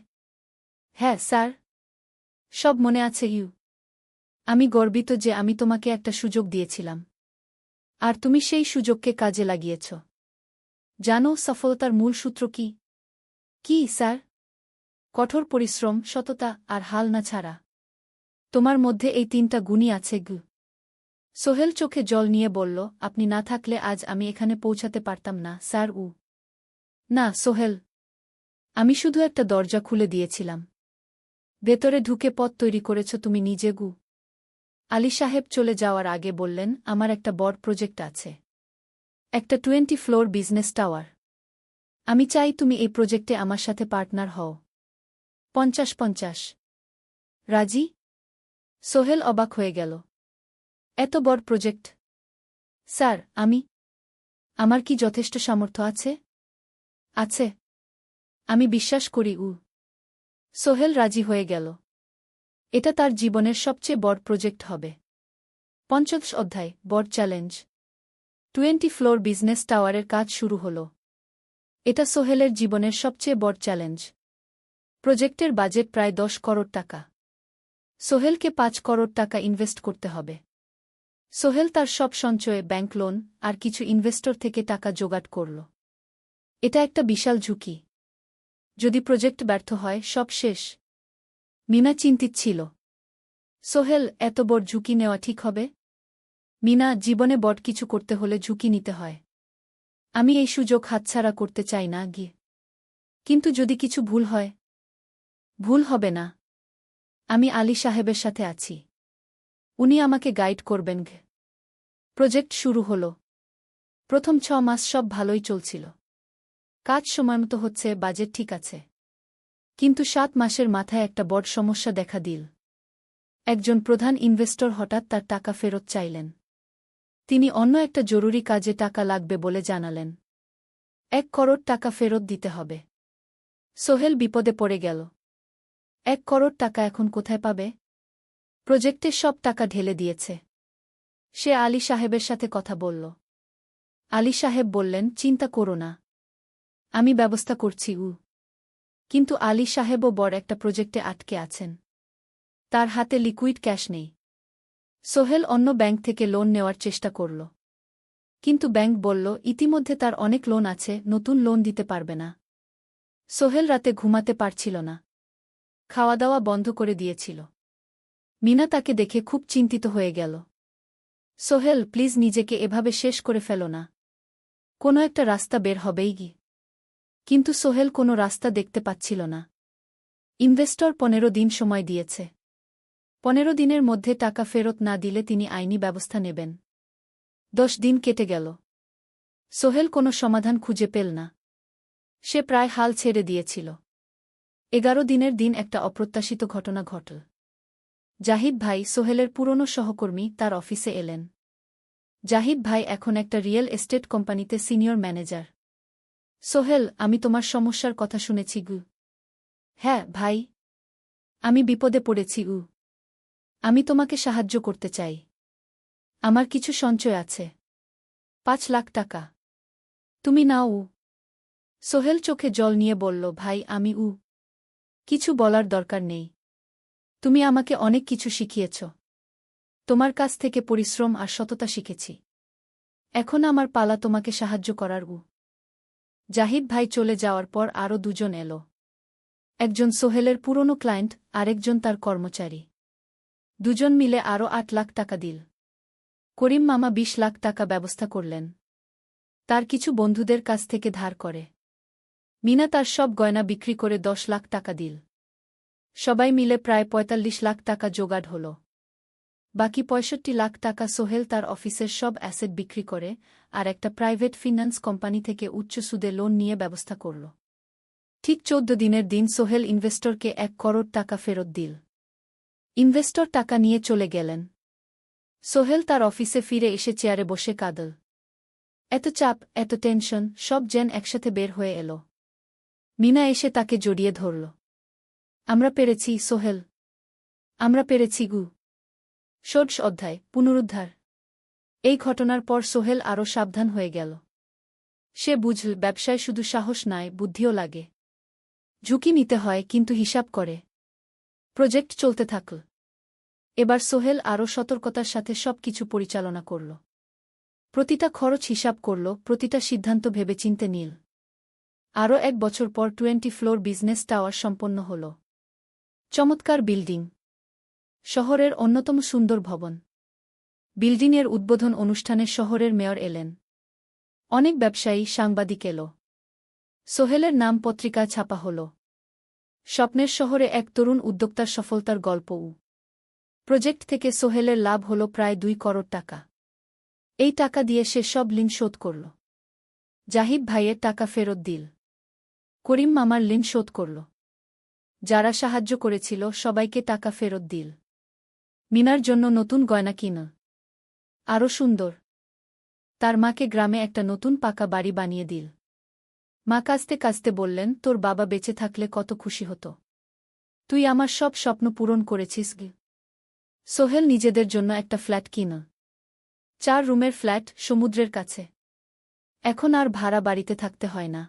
হ্যাঁ স্যার, সব মনে আছে ইউ। আমি গর্বিত যে আমি তোমাকে একটা সুযোগ দিয়েছিলাম, আর তুমি সেই সুযোগকে কাজে লাগিয়েছ। জানো সফলতার মূল সূত্র কি? কি স্যার? কঠোর পরিশ্রম, সততা আর হাল না ছাড়া। তোমার মধ্যে এই 3টা গুণই আছে গু। সোহেল চোখে জল নিয়ে বলল, আপনি না থাকলে আজ আমি এখানে পৌঁছাতে পারতাম না স্যার। না সোহেল, আমি শুধু একটা দরজা খুলে দিয়েছিলাম। ভেতরে ঢুকে পথ তৈরি করেছ তুমি নিজে গু। আলী সাহেব চলে যাওয়ার আগে বললেন, আমার একটা বড় প্রজেক্ট আছে। একটা 20 ফ্লোর বিজনেস টাওয়ার। আমি চাই তুমি এই প্রজেক্টে আমার সাথে পার্টনার হও। 50-50। রাজি? সোহেল অবাক হয়ে গেল। এত বড় প্রজেক্ট? স্যার, আমার কি যথেষ্ট সামর্থ্য আছে? আছে। আমি বিশ্বাস করি সোহেল রাজি হয়ে গেল। এটা তার জীবনের সবচেয়ে বড় প্রজেক্ট হবে। 50 অধ্যায়, বড় চ্যালেঞ্জ। 20 ফ্লোর বিজনেস টাওয়ারের কাজ শুরু হল। এটা সোহেলের জীবনের সবচেয়ে বড় চ্যালেঞ্জ। প্রজেক্টের বাজেট প্রায় 10 করোড় টাকা। সোহেলকে 5 করোড় টাকা ইনভেস্ট করতে হবে। সোহেল তার সব সঞ্চয়ে, ব্যাংক লোন আর কিছু ইনভেস্টর থেকে টাকা জোগাড় করল। এটা একটা বিশাল ঝুঁকি। যদি প্রজেক্ট ব্যর্থ হয়, সব শেষ। মিনা চিন্তিত ছিল। সোহেল, এত বড় ঝুঁকি নেওয়া ঠিক হবে? মিনা, জীবনে বড় কিছু করতে হলে ঝুঁকি নিতে হয়। আমি এই সুযোগ হাতছাড়া করতে চাই না গিয়ে। কিন্তু যদি কিছু ভুল হয়? ভুল হবে না। আমি আলী সাহেবের সাথে আছি। উনি আমাকে গাইড করবেন। প্রজেক্ট শুরু হল। প্রথম 6 মাস সব ভালোই চলছিল। কাজ সময়মতো হচ্ছে, বাজেট ঠিক আছে। কিন্তু 7 মাসের মাথায় একটা বড় সমস্যা দেখা দিল। একজন প্রধান ইনভেস্টর হঠাৎ তার টাকা ফেরত চাইলেন। তিনি অন্য একটা জরুরি কাজে টাকা লাগবে বলে জানালেন। 1 করোড় টাকা ফেরত দিতে হবে। সোহেল বিপদে পড়ে গেল। 1 করোড় টাকা এখন কোথায় পাবে? প্রজেক্টে সব টাকা ঢেলে দিয়েছে। সে আলী সাহেবের সাথে কথা বলল। আলী সাহেব বললেন, চিন্তা করো না, আমি ব্যবস্থা করছি। কিন্তু আলী সাহেবও বড় একটা প্রজেক্টে আটকে আছেন। তার হাতে লিকুইড ক্যাশ নেই। সোহেল অন্য ব্যাংক থেকে লোন নেওয়ার চেষ্টা করল। কিন্তু ব্যাংক বলল, ইতিমধ্যে তার অনেক লোন আছে, নতুন লোন দিতে পারবে না। সোহেল রাতে ঘুমাতে পারছিল না। খাওয়া দাওয়া বন্ধ করে দিয়েছিল। মিনা তাকে দেখে খুব চিন্তিত হয়ে গেল। সোহেল, প্লিজ নিজেকে এভাবে শেষ করে ফেলো না। কোনো একটা রাস্তা বের হবেই কি। কিন্তু সোহেল কোনো রাস্তা দেখতে পাচ্ছিল না। ইনভেস্টর 15 দিন সময় দিয়েছে। 15 দিনের মধ্যে টাকা ফেরত না দিলে তিনি আইনি ব্যবস্থা নেবেন। 10 দিন কেটে গেল। সোহেল কোনো সমাধান খুঁজে পেল না। সে প্রায় হাল ছেড়ে দিয়েছিল। 11 দিনের দিন একটা অপ্রত্যাশিত ঘটনা ঘটল। জাহিদ ভাই, সোহেলের পুরনো সহকর্মী, তার অফিসে এলেন। জাহিদ ভাই এখন একটা রিয়েল এস্টেট কোম্পানিতে সিনিয়র ম্যানেজার। সোহেল, আমি তোমার সমস্যার কথা শুনেছি গু। হ্যাঁ ভাই, আমি বিপদে পড়েছি আমি তোমাকে সাহায্য করতে চাই। আমার কিছু সঞ্চয় আছে। 5 লাখ টাকা। তুমি নাও। সোহেল চোখে জল নিয়ে বলল, ভাই আমি কিছু বলার দরকার নেই। তুমি আমাকে অনেক কিছু শিখিয়েছ। তোমার কাছ থেকে পরিশ্রম আর সততা শিখেছি। এখন আমার পালা তোমাকে সাহায্য করার। জাহিদ ভাই চলে যাওয়ার পর আরও 2 জন এলো। একজন সোহেলের পুরনো ক্লায়েন্ট, আরেকজন তার কর্মচারী। 2 জন মিলে আরও 8 লাখ টাকা দিল। করিম মামা 20 লাখ টাকা ব্যবস্থা করলেন। তার কিছু বন্ধুদের কাছ থেকে ধার করে। মিনা তার সব গয়না বিক্রি করে 10 লাখ টাকা দিল। সবাই মিলে প্রায় 45 লাখ টাকা জোগাড় হল। বাকি 65 লাখ টাকা সোহেল তার অফিসের সব অ্যাসেট বিক্রি করে আর একটা প্রাইভেট ফিন্যান্স কোম্পানি থেকে উচ্চ সুদে লোন নিয়ে ব্যবস্থা করল। ঠিক 14 দিনের দিন সোহেল ইনভেস্টরকে 1 করোড় টাকা ফেরত দিল। ইনভেস্টর টাকা নিয়ে চলে গেলেন। সোহেল তার অফিসে ফিরে এসে চেয়ারে বসে কাঁদল। এত চাপ, এত টেনশন, সব যেন একসাথে বের হয়ে এলো। মিনা এসে তাকে জড়িয়ে ধরল। আমরা পেরেছি, সোহেল। আমরা পেরেছি গু। ষোড়শ অধ্যায়, পুনরুদ্ধার। এই ঘটনার পর সোহেল আরও সাবধান হয়ে গেল। সে বুঝল ব্যবসায় শুধু সাহস নয়, বুদ্ধিও লাগে। ঝুঁকি নিতে হয়, কিন্তু হিসাব করে। প্রজেক্ট চলতে থাকল। এবার সোহেল আরও সতর্কতার সাথে সবকিছু পরিচালনা করল। প্রতিটা খরচ হিসাব করল, প্রতিটা সিদ্ধান্ত ভেবেচিন্তে নিল। আরও 1 বছর পর 20 ফ্লোর বিজনেস টাওয়ার সম্পন্ন হল। চমৎকার বিল্ডিং। শহরের অন্যতম সুন্দর ভবন। বিল্ডিংয়ের উদ্বোধন অনুষ্ঠানে শহরের মেয়র এলেন। অনেক ব্যবসায়ী, সাংবাদিক এল। সোহেলের নাম পত্রিকা ছাপা হল। স্বপ্নের শহরে এক তরুণ উদ্যোক্তার সফলতার গল্পও। প্রজেক্ট থেকে সোহেলের লাভ হল প্রায় 2 করোড় টাকা। এই টাকা দিয়ে সে সব ঋণ শোধ করল। জাহিদ ভাইয়ের টাকা ফেরত দিল। করিম মামার ঋণ শোধ করল। যারা সাহায্য করেছিল সবাইকে টাকা ফেরত দিল। মিনার জন্য নতুন গয়না কিনল। আরও সুন্দর। তার মাকে গ্রামে একটা নতুন পাকা বাড়ি বানিয়ে দিল। মা কাঁদতে কাঁদতে বললেন, তোর বাবা বেঁচে থাকলে কত খুশি হতো। তুই আমার সব স্বপ্ন পূরণ করেছিস গে। সোহেল নিজেদের জন্য একটা ফ্ল্যাট কিনল। 4 রুমের ফ্ল্যাট, সমুদ্রের কাছে। এখন আর ভাড়া বাড়িতে থাকতে হয় না।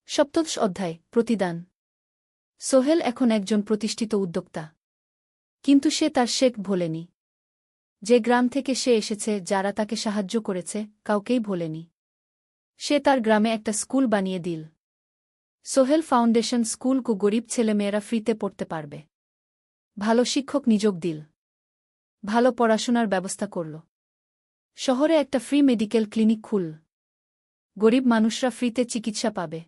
সপ্তদশ অধ্যায়, প্রতিদান। সোহেল এখন একজন প্রতিষ্ঠিত উদ্যোক্তা। কিন্তু সে তার শেখ ভোলেনি। যে গ্রাম থেকে সে এসেছে, যারা তাকে সাহায্য করেছে, কাউকেই ভোলেনি। সে তার গ্রামে একটা স্কুল বানিয়ে দিল। সোহেল ফাউন্ডেশন স্কুল কো গরিব ছেলেমেয়েরা ফ্রিতে পড়তে পারবে। ভালো শিক্ষক নিযোগ দিল। ভালো পড়াশোনার ব্যবস্থা করল। শহরে একটা ফ্রি মেডিকেল ক্লিনিক খুলল। গরিব মানুষরা ফ্রিতে চিকিৎসা পাবে।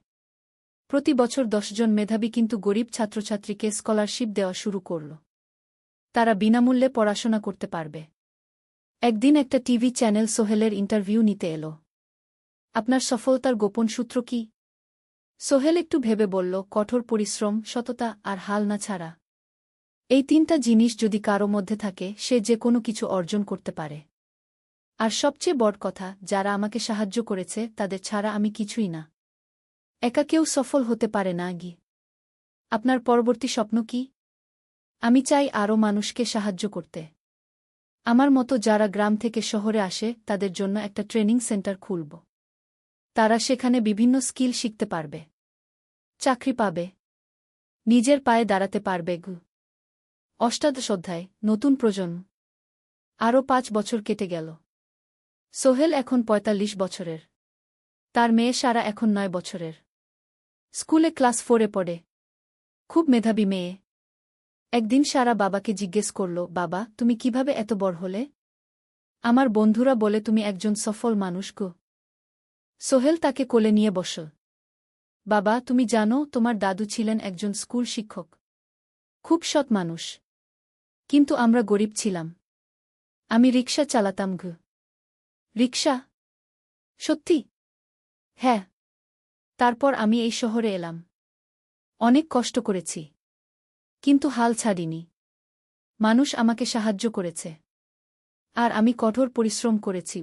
প্রতি বছর 10 জন মেধাবী কিন্তু গরিব ছাত্রছাত্রীকে স্কলারশিপ দেওয়া শুরু করল। তারা বিনামূল্যে পড়াশোনা করতে পারবে। একদিন একটা টিভি চ্যানেল সোহেলের ইন্টারভিউ নিতে এল। আপনার সফলতার গোপন সূত্র কি? সোহেল একটু ভেবে বলল, কঠোর পরিশ্রম, সততা আর হাল না ছাড়া। এই 3টা জিনিস যদি কারো মধ্যে থাকে, সে যে কোনো কিছু অর্জন করতে পারে। আর সবচেয়ে বড় কথা, যারা আমাকে সাহায্য করেছে তাদের ছাড়া আমি কিছুই না। একা কেউ সফল হতে পারে না গি। আপনার পরবর্তী স্বপ্ন কি? আমি চাই আরও মানুষকে সাহায্য করতে। আমার মতো যারা গ্রাম থেকে শহরে আসে তাদের জন্য একটা ট্রেনিং সেন্টার খুলব। তারা সেখানে বিভিন্ন স্কিল শিখতে পারবে। চাকরি পাবে। নিজের পায়ে দাঁড়াতে পারবে গু। অষ্টাদশ অধ্যায়, নতুন প্রজন্ম। আরও 5 বছর কেটে গেল। সোহেল এখন 45 বছরের। তার মেয়ে সারা এখন 9 বছরের। স্কুলে ক্লাস 4-এ পড়ে। খুব মেধাবী মেয়ে। একদিন সারা বাবাকে জিজ্ঞেস করল, বাবা, তুমি কিভাবে এত বড় হলে? আমার বন্ধুরা বলে তুমি একজন সফল মানুষ গো। সোহেল তাকে কোলে নিয়ে বসল। বাবা, তুমি জানো তোমার দাদু ছিলেন একজন স্কুল শিক্ষক। খুব সৎ মানুষ। কিন্তু আমরা গরিব ছিলাম। আমি রিকশা চালাতাম গো। রিকশা? সত্যি? হ্যাঁ। তারপর আমি এই শহরে এলাম। অনেক কষ্ট করেছি। কিন্তু হাল ছাড়িনি। মানুষ আমাকে সাহায্য করেছে। আর আমি কঠোর পরিশ্রম করেছি।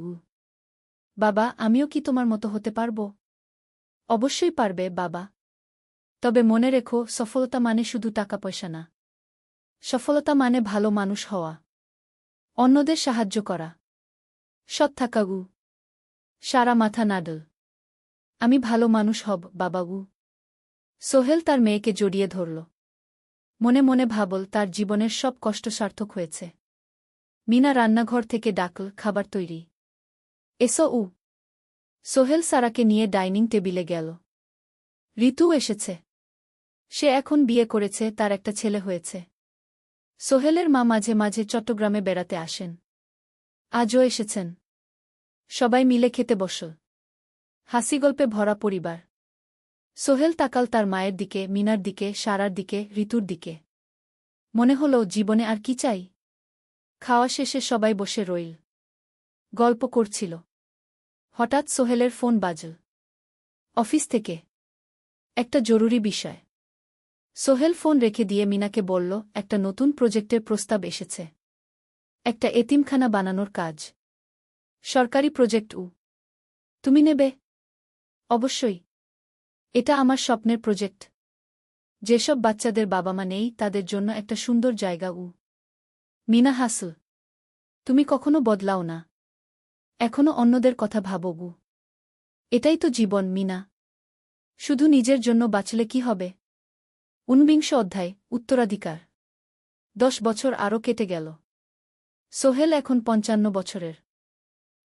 বাবা, আমিও কি তোমার মতো হতে পারব? অবশ্যই পারবে বাবা। তবে মনে রেখো, সফলতা মানে শুধু টাকা পয়সা না। সফলতা মানে ভালো মানুষ হওয়া। অন্যদের সাহায্য করা। সৎ থাকা গু। সারা মাথা নাডল। আমি ভালো মানুষ হব বাবাগু। সোহেল তার মেয়েকে জড়িয়ে ধরল। মনে মনে ভাবল, তার জীবনের সব কষ্ট সার্থক হয়েছে। মিনা রান্নাঘর থেকে ডাকল, খাবার তৈরি। এসো। সোহেল সারাকে নিয়ে ডাইনিং টেবিলে গেল। ঋতু এসেছে। সে এখন বিয়ে করেছে, তার একটা ছেলে হয়েছে। সোহেলের মা মাঝে মাঝে চট্টগ্রামে বেড়াতে আসেন। আজও এসেছেন। সবাই মিলে খেতে বসল। হাসিগল্পে ভরা পরিবার। সোহেল তাকাল তার মায়ের দিকে, মিনার দিকে, সারার দিকে, ঋতুর দিকে। মনে হল, জীবনে আর কি চাই? খাওয়া শেষে সবাই বসে রইল। গল্প করছিল। হঠাৎ সোহেলের ফোন বাজল। অফিস থেকে। একটা জরুরি বিষয়। সোহেল ফোন রেখে দিয়ে মিনাকে বলল, একটা নতুন প্রজেক্টের প্রস্তাব এসেছে। একটা এতিমখানা বানানোর কাজ। সরকারি প্রজেক্ট। তুমি নেবে? অবশ্যই। এটা আমার স্বপ্নের প্রজেক্ট। যেসব বাচ্চাদের বাবা মা নেই তাদের জন্য একটা সুন্দর জায়গা। মিনা হাসল। তুমি কখনো বদলাও না। এখনো অন্যদের কথা ভাবো। এটাই তো জীবন, মিনা। শুধু নিজের জন্য বাঁচলে কি হবে? 49 অধ্যায়, উত্তরাধিকার। 10 বছর আরও কেটে গেল। সোহেল এখন 55 বছরের।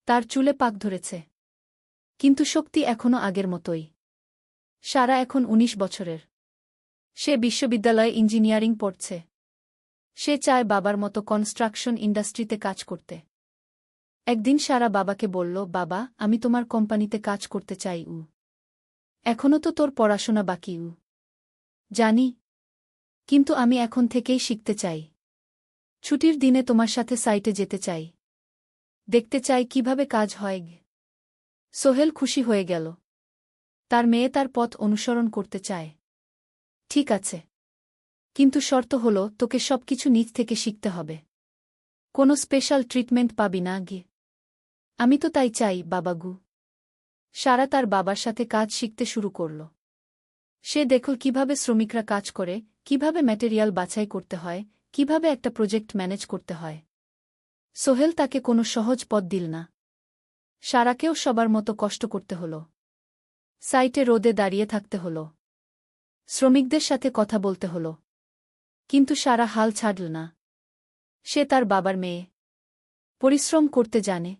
তার চুলে পাক ধরেছে। কিন্তু শক্তি এখনও আগের মতোই। সারা এখন 19 বছরের। সে বিশ্ববিদ্যালয়ে ইঞ্জিনিয়ারিং পড়ছে। সে চায় বাবার মতো কনস্ট্রাকশন ইন্ডাস্ট্রিতে কাজ করতে। একদিন সারা বাবাকে বলল, বাবা, আমি তোমার কোম্পানিতে কাজ করতে চাই। এখনও তো তোর পড়াশোনা বাকি। জানি। কিন্তু আমি এখন থেকেই শিখতে চাই। ছুটির দিনে তোমার সাথে সাইটে যেতে চাই। দেখতে চাই কিভাবে কাজ হয়। সোহেল খুশি হয়ে গেল। তার মেয়ে তার পথ অনুসরণ করতে চায়। ঠিক আছে। কিন্তু শর্ত হল, তোকে সবকিছু নিজ থেকে শিখতে হবে। কোনো স্পেশাল ট্রিটমেন্ট পাবি না। আমি তো তাই চাই, বাবাগু। সারা তার বাবার সাথে কাজ শিখতে শুরু করল। সে দেখল কিভাবে শ্রমিকরা কাজ করে, কিভাবে ম্যাটেরিয়াল বাছাই করতে হয়, কিভাবে একটা প্রজেক্ট ম্যানেজ করতে হয়। সোহেল তাকে কোনো সহজ পথ দিল না। সারাকেও সবার মতো কষ্ট করতে হল। সাইটে রোদে দাঁড়িয়ে থাকতে হল। শ্রমিকদের সাথে কথা বলতে হল। কিন্তু সারা হাল ছাড়ল না। সে তার বাবার মেয়ে। পরিশ্রম করতে জানে।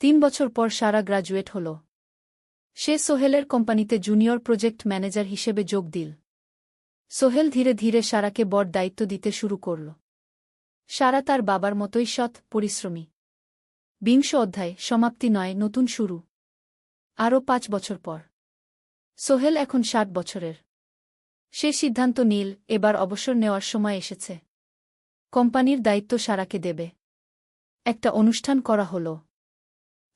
3 বছর পর সারা গ্রাজুয়েট হল। সে সোহেলের কোম্পানিতে জুনিয়র প্রজেক্ট ম্যানেজার হিসেবে যোগ দিল। সোহেল ধীরে ধীরে সারাকে বড় দায়িত্ব দিতে শুরু করল। সারা তার বাবার মতোই সৎ, পরিশ্রমী। 20 অধ্যায়, সমাপ্তি নয়, নতুন শুরু। আরও 5 বছর পর। সোহেল এখন 60 বছরের। সে সিদ্ধান্ত নিল, এবার অবসর নেওয়ার সময় এসেছে। কোম্পানির দায়িত্ব সারাকে দেবে। একটা অনুষ্ঠান করা হল।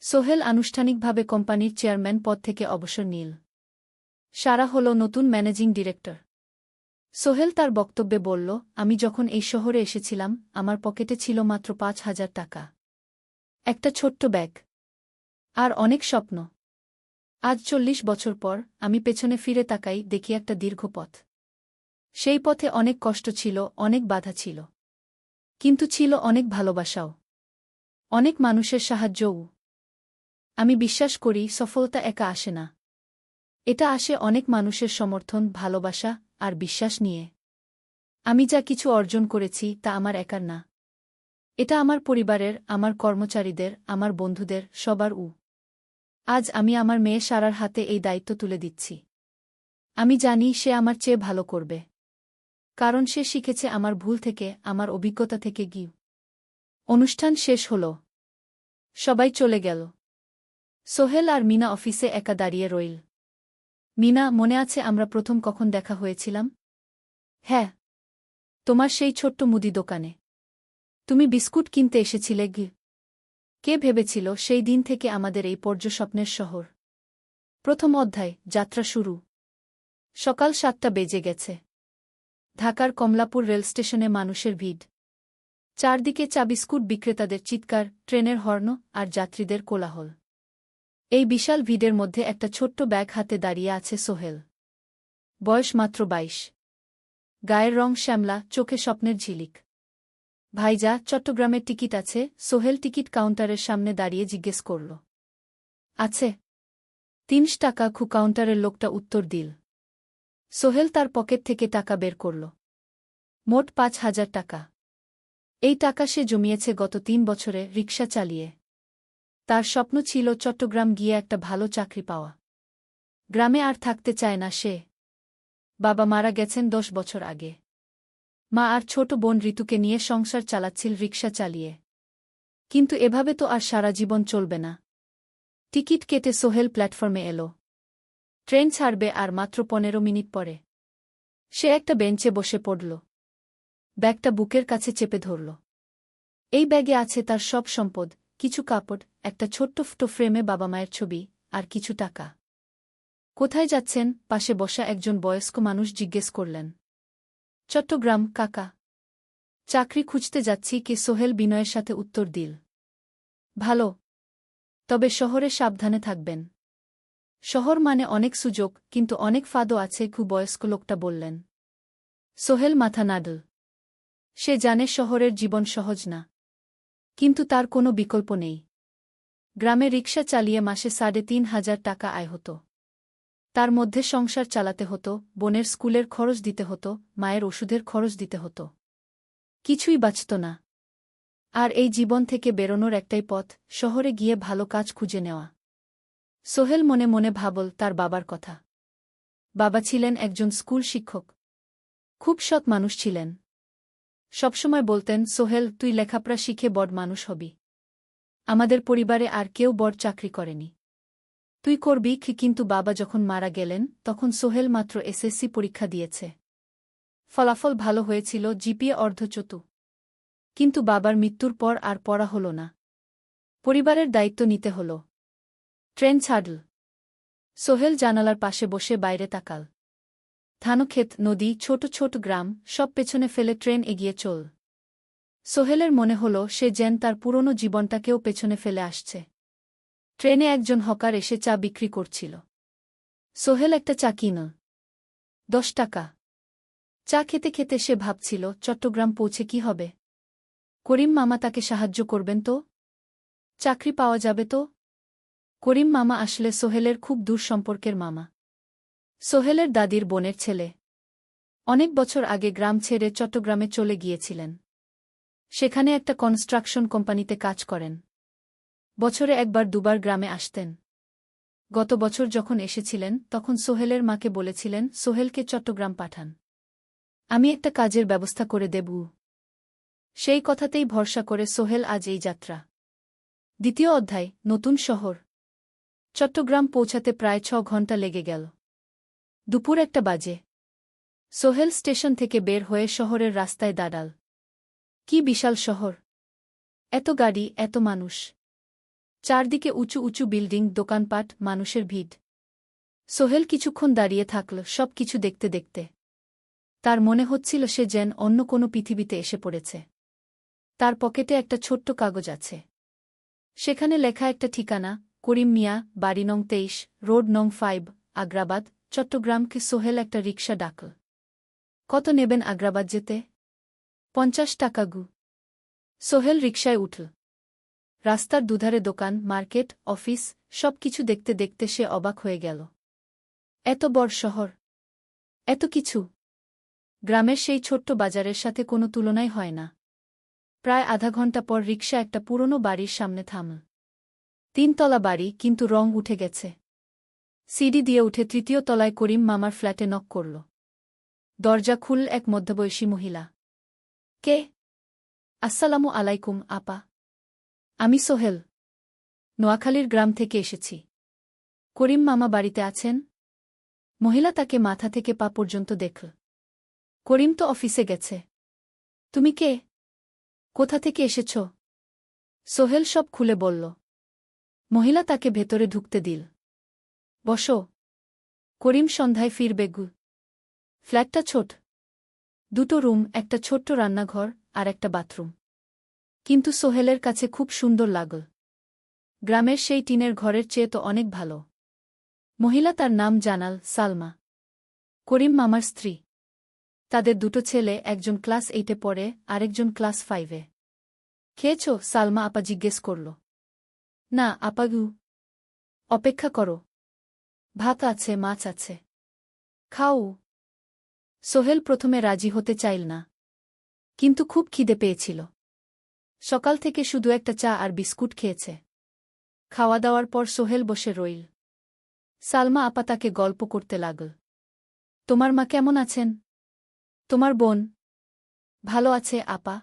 সোহেল আনুষ্ঠানিকভাবে কোম্পানির চেয়ারম্যান পদ থেকে অবসর নিল। সারা হল নতুন ম্যানেজিং ডিরেক্টর। সোহেল তার বক্তব্যে বলল, আমি যখন এই শহরে এসেছিলাম আমার পকেটে ছিল মাত্র 5,000 টাকা। একটা ছোট্ট ব্যাগ। আর অনেক স্বপ্ন। আজ 40 বছর পর আমি পেছনে ফিরে তাকাই, দেখি একটা দীর্ঘ পথ। সেই পথে অনেক কষ্ট ছিল, অনেক বাধা ছিল। কিন্তু ছিল অনেক ভালোবাসাও। অনেক মানুষের সাহায্যও। আমি বিশ্বাস করি, সফলতা একা আসে না। এটা আসে অনেক মানুষের সমর্থন, ভালোবাসা আর বিশ্বাস নিয়ে। আমি যা কিছু অর্জন করেছি তা আমার একার না। এটা আমার পরিবারের, আমার কর্মচারীদের, আমার বন্ধুদের, সবার। আজ আমি আমার মেয়ে সারার হাতে এই দায়িত্ব তুলে দিচ্ছি। আমি জানি সে আমার চেয়ে ভালো করবে। কারণ সে শিখেছে আমার ভুল থেকে, আমার অভিজ্ঞতা থেকে। অনুষ্ঠান শেষ হল। সবাই চলে গেল। সোহেল আর মিনা অফিসে একা দাঁড়িয়ে রইল। মিনা, মনে আছে আমরা প্রথম কখন দেখা হয়েছিলাম? হ্যাঁ। তোমার সেই ছোট্ট মুদি দোকানে। তুমি বিস্কুট কিনতে এসেছিলে। কে ভেবেছিল সেই দিন থেকে আমাদের এই পর্যস্বপ্নের শহর। প্রথম অধ্যায়, যাত্রা শুরু। সকাল 7টা বেজে গেছে। ঢাকার কমলাপুর রেলস্টেশনে মানুষের ভিড়। চারদিকে চা বিস্কুট বিক্রেতাদের চিৎকার, ট্রেনের হর্ন আর যাত্রীদের কোলাহল। এই বিশাল ভিড়ের মধ্যে একটা ছোট্ট ব্যাগ হাতে দাঁড়িয়ে আছে সোহেল। বয়স মাত্র 22। গায়ের রং শ্যামলা, চোখে স্বপ্নের ঝিলিক। ভাইজা, চট্টগ্রামের টিকিট আছে? সোহেল টিকিট কাউন্টারের সামনে দাঁড়িয়ে জিজ্ঞেস করল। আছে। 30 টাকা। কাউন্টারের লোকটা উত্তর দিল। সোহেল তার পকেট থেকে টাকা বের করল। মোট 5,000 টাকা। এই টাকা সে জমিয়েছে গত 3 বছরে রিকশা চালিয়ে। তার স্বপ্ন ছিল চট্টগ্রাম গিয়ে একটা ভালো চাকরি পাওয়া। গ্রামে আর থাকতে চায় না সে। বাবা মারা গেছেন 10 বছর আগে। মা আর ছোট বোন ঋতুকে নিয়ে সংসার চালাচ্ছিল রিকশা চালিয়ে। কিন্তু এভাবে তো আর সারা জীবন চলবে না। টিকিট কেটে সোহেল প্ল্যাটফর্মে এলো। ট্রেন ছাড়বে আর মাত্র 15 মিনিট পরে। সে একটা বেঞ্চে বসে পড়ল। ব্যাগটা বুকের কাছে চেপে ধরল। এই ব্যাগে আছে তার সব সম্পদ, কিছু কাপড়, একটা ছোট্ট ফটো ফ্রেমে বাবা মায়ের ছবি, আর কিছু টাকা। কোথায় যাচ্ছেন? পাশে বসা একজন বয়স্ক মানুষ জিজ্ঞেস করলেন। চট্টগ্রাম, কাকা। চাকরি খুঁজতে যাচ্ছি। কে? সোহেল বিনয়ের সাথে উত্তর দিল। ভালো। তবে শহরে সাবধানে থাকবেন। শহর মানে অনেক সুযোগ, কিন্তু অনেক ফাঁদও আছে, বয়স্ক লোকটা বললেন। সোহেল মাথা নাড়ল। সে জানে শহরের জীবন সহজ না। কিন্তু তার কোনো বিকল্প নেই। গ্রামে রিকশা চালিয়ে মাসে ৩,৫০০ টাকা আয় হতো। তার মধ্যে সংসার চালাতে হতো, বোনের স্কুলের খরচ দিতে হতো, মায়ের ওষুধের খরচ দিতে হতো। কিছুই বাঁচত না। আর এই জীবন থেকে বেরোনোর একটাই পথ, শহরে গিয়ে ভালো কাজ খুঁজে নেওয়া। সোহেল মনে মনে ভাবল তার বাবার কথা। বাবা ছিলেন একজন স্কুল শিক্ষক। খুব সৎ মানুষ ছিলেন। সবসময় বলতেন, সোহেল, তুই লেখাপড়া শিখে বড় মানুষ হবি। আমাদের পরিবারে আর কেউ বড় চাকরি করেনি। তুই করবি। কিন্তু বাবা যখন মারা গেলেন তখন সোহেল মাত্র এসএসসি পরীক্ষা দিয়েছে। ফলাফল ভালো হয়েছিল, জিপিএ অর্ধচতু। কিন্তু বাবার মৃত্যুর পর আর পড়া হল না। পরিবারের দায়িত্ব নিতে হল। ট্রেন ছাড়ল। সোহেল জানালার পাশে বসে বাইরে তাকাল। ধানক্ষেত, নদী, ছোট ছোট গ্রাম, সব পেছনে ফেলে ট্রেন এগিয়ে চল। সোহেলের মনে হল সে যেন তার পুরনো জীবনটাকেও পেছনে ফেলে আসছে। ট্রেনে একজন হকার এসে চা বিক্রি করছিল। সোহেল একটা চা কিনল। ১০ টাকা। চা খেতে খেতে সে ভাবছিল, চট্টগ্রাম পৌঁছে কি হবে। করিম মামা তাকে সাহায্য করবেন তো? চাকরি পাওয়া যাবে তো? করিম মামা আসলে সোহেলের খুব দূর সম্পর্কের মামা। সোহেলের দাদির বোনের ছেলে। অনেক বছর আগে গ্রাম ছেড়ে চট্টগ্রামে চলে গিয়েছিলেন। সেখানে একটা কনস্ট্রাকশন কোম্পানিতে কাজ করেন। বছরে একবার দুবার গ্রামে আসতেন। গত বছর যখন এসেছিলেন তখন সোহেলের মাকে বলেছিলেন, সোহেলকে চট্টগ্রাম পাঠান। আমি একটা কাজের ব্যবস্থা করে দেব। সেই কথাতেই ভরসা করে সোহেল আজ এই যাত্রা। দ্বিতীয় অধ্যায়, নতুন শহর। চট্টগ্রাম পৌঁছাতে প্রায় ৬ ঘণ্টা লেগে গেল। দুপুর ১টা বাজে। সোহেল স্টেশন থেকে বের হয়ে শহরের রাস্তায় দাঁড়াল। কি বিশাল শহর! এত গাড়ি, এত মানুষ। চারদিকে উঁচু উঁচু বিল্ডিং, দোকানপাট, মানুষের ভিড়। সোহেল কিছুক্ষণ দাঁড়িয়ে থাকল, সব কিছু দেখতে দেখতে। তার মনে হচ্ছিল সে যেন অন্য কোনো পৃথিবীতে এসে পড়েছে। তার পকেটে একটা ছোট্ট কাগজ আছে। সেখানে লেখা একটা ঠিকানা, করিম মিয়া, বাড়ি নং ২৩, রোড নং ৫, আগ্রাবাদ, চট্টগ্রামকে। সোহেল একটা রিকশা ডাকল। কত নেবেন আগ্রাবাদ যেতে? ৫০ টাকা গু। সোহেল রিকশায় উঠল। রাস্তার দুধারে দোকান, মার্কেট, অফিস, সব কিছু দেখতে দেখতে সে অবাক হয়ে গেল। এত বড় শহর, এত কিছু! গ্রামের সেই ছোট্ট বাজারের সাথে কোনো তুলনাই হয় না। প্রায় আধা ঘণ্টা পর রিকশা একটা পুরনো বাড়ির সামনে থামল। ৩ তলা বাড়ি, কিন্তু রং উঠে গেছে। সিঁড়ি দিয়ে উঠে ৩য় তলায় করিম মামার ফ্ল্যাটে নক করল। দরজা খুলল এক মধ্যবয়সী মহিলা। কে? আসসালামু আলাইকুম আপা। আমি সোহেল। নোয়াখালীর গ্রাম থেকে এসেছি। করিম মামা বাড়িতে আছেন? মহিলা তাকে মাথা থেকে পা পর্যন্ত দেখল। করিম তো অফিসে গেছে। তুমি কে? কোথা থেকে এসেছ? সোহেল সব খুলে বলল। মহিলা তাকে ভেতরে ঢুকতে দিল। বসো। করিম সন্ধ্যায় ফিরবে গু। ফ্ল্যাটটা ছোট। ২টো রুম, একটা ছোট্ট রান্নাঘর আর একটা বাথরুম। কিন্তু সোহেলের কাছে খুব সুন্দর লাগল। গ্রামের সেই টিনের ঘরের চেয়ে তো অনেক ভালো। মহিলা তার নাম জানাল, সালমা। করিম মামার স্ত্রী। তাদের ২টো ছেলে, একজন ক্লাস 8-এ পড়ে, আরেকজন ক্লাস 5-এ। খেয়েছ? সালমা আপা জিজ্ঞেস করল। না আপা গু। অপেক্ষা করো। ভাত আছে, মাছ আছে। খাও। সোহেল প্রথমে রাজি হতে চাইল না। কিন্তু খুব খিদে পেয়েছিল। সকাল থেকে শুধু একটা চা আর বিস্কুট খেয়েছে। খাওয়া দাওয়ার পর সোহেল বসে রইল। সালমা আপা তাকে গল্প করতে লাগল। তোমার মা কেমন আছেন? তোমার বোন? ভালো আছে আপা।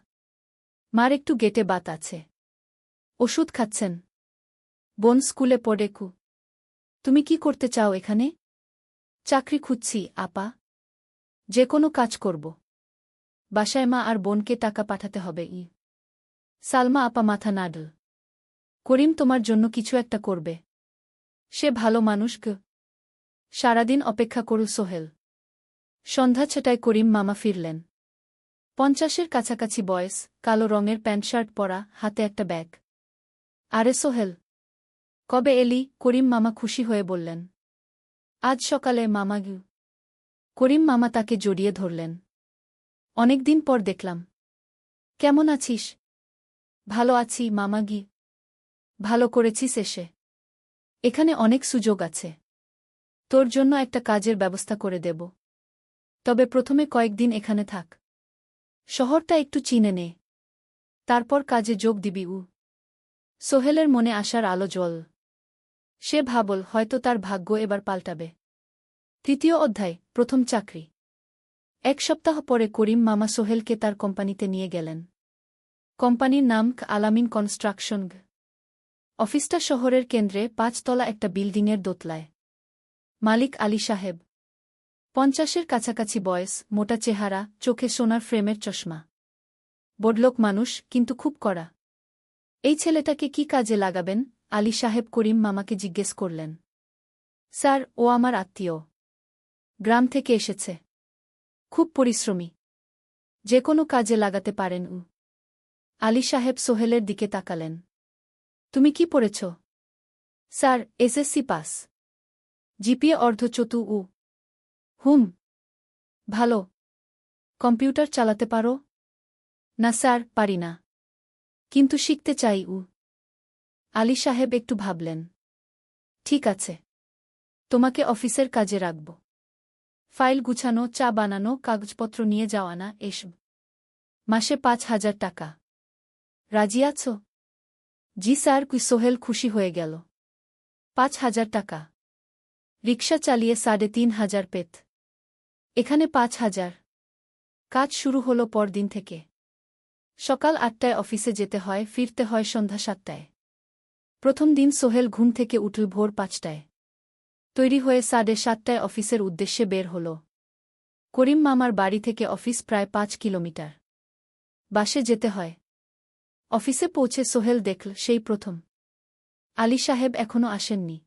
মার একটু গেটে বাত আছে। ওষুধ খাচ্ছেন। বোন স্কুলে পড়ে কু। তুমি কি করতে চাও এখানে? চাকরি খুঁজছি আপা। যে কোনো কাজ করব। বাসায় মা আর বোনকে টাকা পাঠাতে হবে। সালমা আপা মাথা নাড়ল। করিম তোমার জন্য কিছু একটা করবে। সে ভালো মানুষ গ। সারাদিন অপেক্ষা করু সোহেল। সন্ধ্যা ৬টায় করিম মামা ফিরলেন। ৫০-এর কাছাকাছি বয়স, কালো রঙের প্যান্ট শার্ট পরা, হাতে একটা ব্যাগ। আরে সোহেল, কবে এলি? করিম মামা খুশি হয়ে বললেন। আজ সকালে মামা গু। করিম মামা তাকে জড়িয়ে ধরলেন। অনেকদিন পর দেখলাম। কেমন আছিস? ভালো আছি মামা গি। ভালো করেছিস এসে। এখানে অনেক সুযোগ আছে। তোর জন্য একটা কাজের ব্যবস্থা করে দেব। তবে প্রথমে কয়েকদিন এখানে থাক। শহরটা একটু চিনে নে। তারপর কাজে যোগ দিবি। সোহেলের মনে আসার আলো জ্বল। সে ভাবল হয়তো তার ভাগ্য এবার পাল্টাবে। তৃতীয় অধ্যায়, প্রথম চাকরি। এক সপ্তাহ পরে করিম মামা সোহেলকে তার কোম্পানিতে নিয়ে গেলেন। কোম্পানির নাম আলামিন কনস্ট্রাকশন। অফিসটা শহরের কেন্দ্রে ৫ তলা একটা বিল্ডিংয়ের দোতলায়। মালিক আলী সাহেব। ৫০-এর কাছাকাছি বয়স, মোটা চেহারা, চোখে সোনার ফ্রেমের চশমা। বড়লোক মানুষ, কিন্তু খুব কড়া। এই ছেলেটাকে কি কাজে লাগাবেন? আলী সাহেব করিম মামাকে জিজ্ঞেস করলেন। স্যার, ও আমার আত্মীয়। গ্রাম থেকে এসেছে। খুব পরিশ্রমী। যে কোনো কাজে লাগাতে পারেন। আলী সাহেব সোহেলের দিকে তাকালেন। তুমি কি পড়েছ? Sir, SSC pass. জিপিএ অর্ধচতু। হুম। ভালো। কম্পিউটার চালাতে পারো? না স্যার, পারি না। কিন্তু শিখতে চাই। আলী সাহেব একটু ভাবলেন। ঠিক আছে। তোমাকে অফিসের কাজে রাখব। ফাইল গুছানো, চা বানানো, কাগজপত্র নিয়ে যাওয়া না, এসব। মাসে ৫,০০০ টাকা। রাজি আছো? জি স্যার। সোহেল খুশি হয়ে গেল। ৫,০০০ টাকা। রিকশা চালিয়ে ৩,৫০০ পেত। এখানে ৫,০০০। কাজ শুরু হলো পরদিন থেকে। সকাল ৮টায় অফিসে যেতে হয়, ফিরতে হয় সন্ধ্যা ৭টায়। প্রথম দিন সোহেল ঘুম থেকে উঠল ভোর ৫টায়। তৈরি হয়ে ৭:৩০টায় অফিসের উদ্দেশ্যে বের হল। করিম মামার বাড়ি থেকে অফিস প্রায় ৫ কিলোমিটার। বাসে যেতে হয়। অফিসে পৌঁছে সোহেল দেখল সেই প্রথম আলী সাহেব এখনও আসেননি।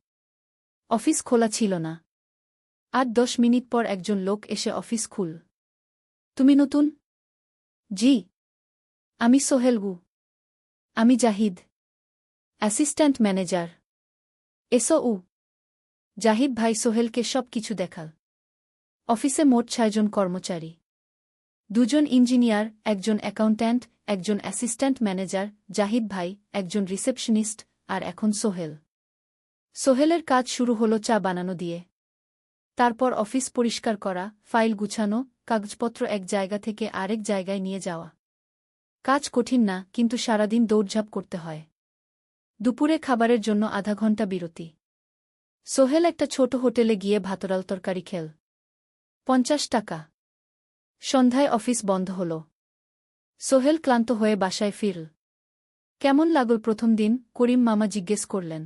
অফিস খোলা ছিল না। ৮-১০ মিনিট পর একজন লোক এসে অফিস খুল। তুমি নতুন? জি। আমি সোহেল। আমি জাহিদ, অ্যাসিস্ট্যান্ট ম্যানেজার। এসো। জাহিদ ভাই সোহেলকে সব কিছু দেখাল। অফিসে মোট ৬ জন কর্মচারী। ২ জন ইঞ্জিনিয়ার, একজন অ্যাকাউন্ট্যান্ট, একজন অ্যাসিস্ট্যান্ট ম্যানেজার, জাহিদ ভাই, একজন রিসেপশনিস্ট, আর এখন সোহেল। সোহেলের কাজ শুরু হলো চা বানানো দিয়ে। তারপর অফিস পরিষ্কার করা, ফাইল গুছানো, কাগজপত্র এক জায়গা থেকে আরেক জায়গায় নিয়ে যাওয়া। কাজ কঠিন না, কিন্তু সারাদিন দৌড়ঝাঁপ করতে হয়। দুপুরে খাবারের জন্য আধা ঘন্টা বিরতি। সোহেল একটা ছোট হোটেলে গিয়ে ভাতডাল তরকারি খেল। ৫০ টাকা। সন্ধ্যায় অফিস বন্ধ হল। সোহেল ক্লান্ত হয়ে বাসায় ফিরল। কেমন লাগল প্রথম দিন? করিম মামা জিজ্ঞেস করলেন।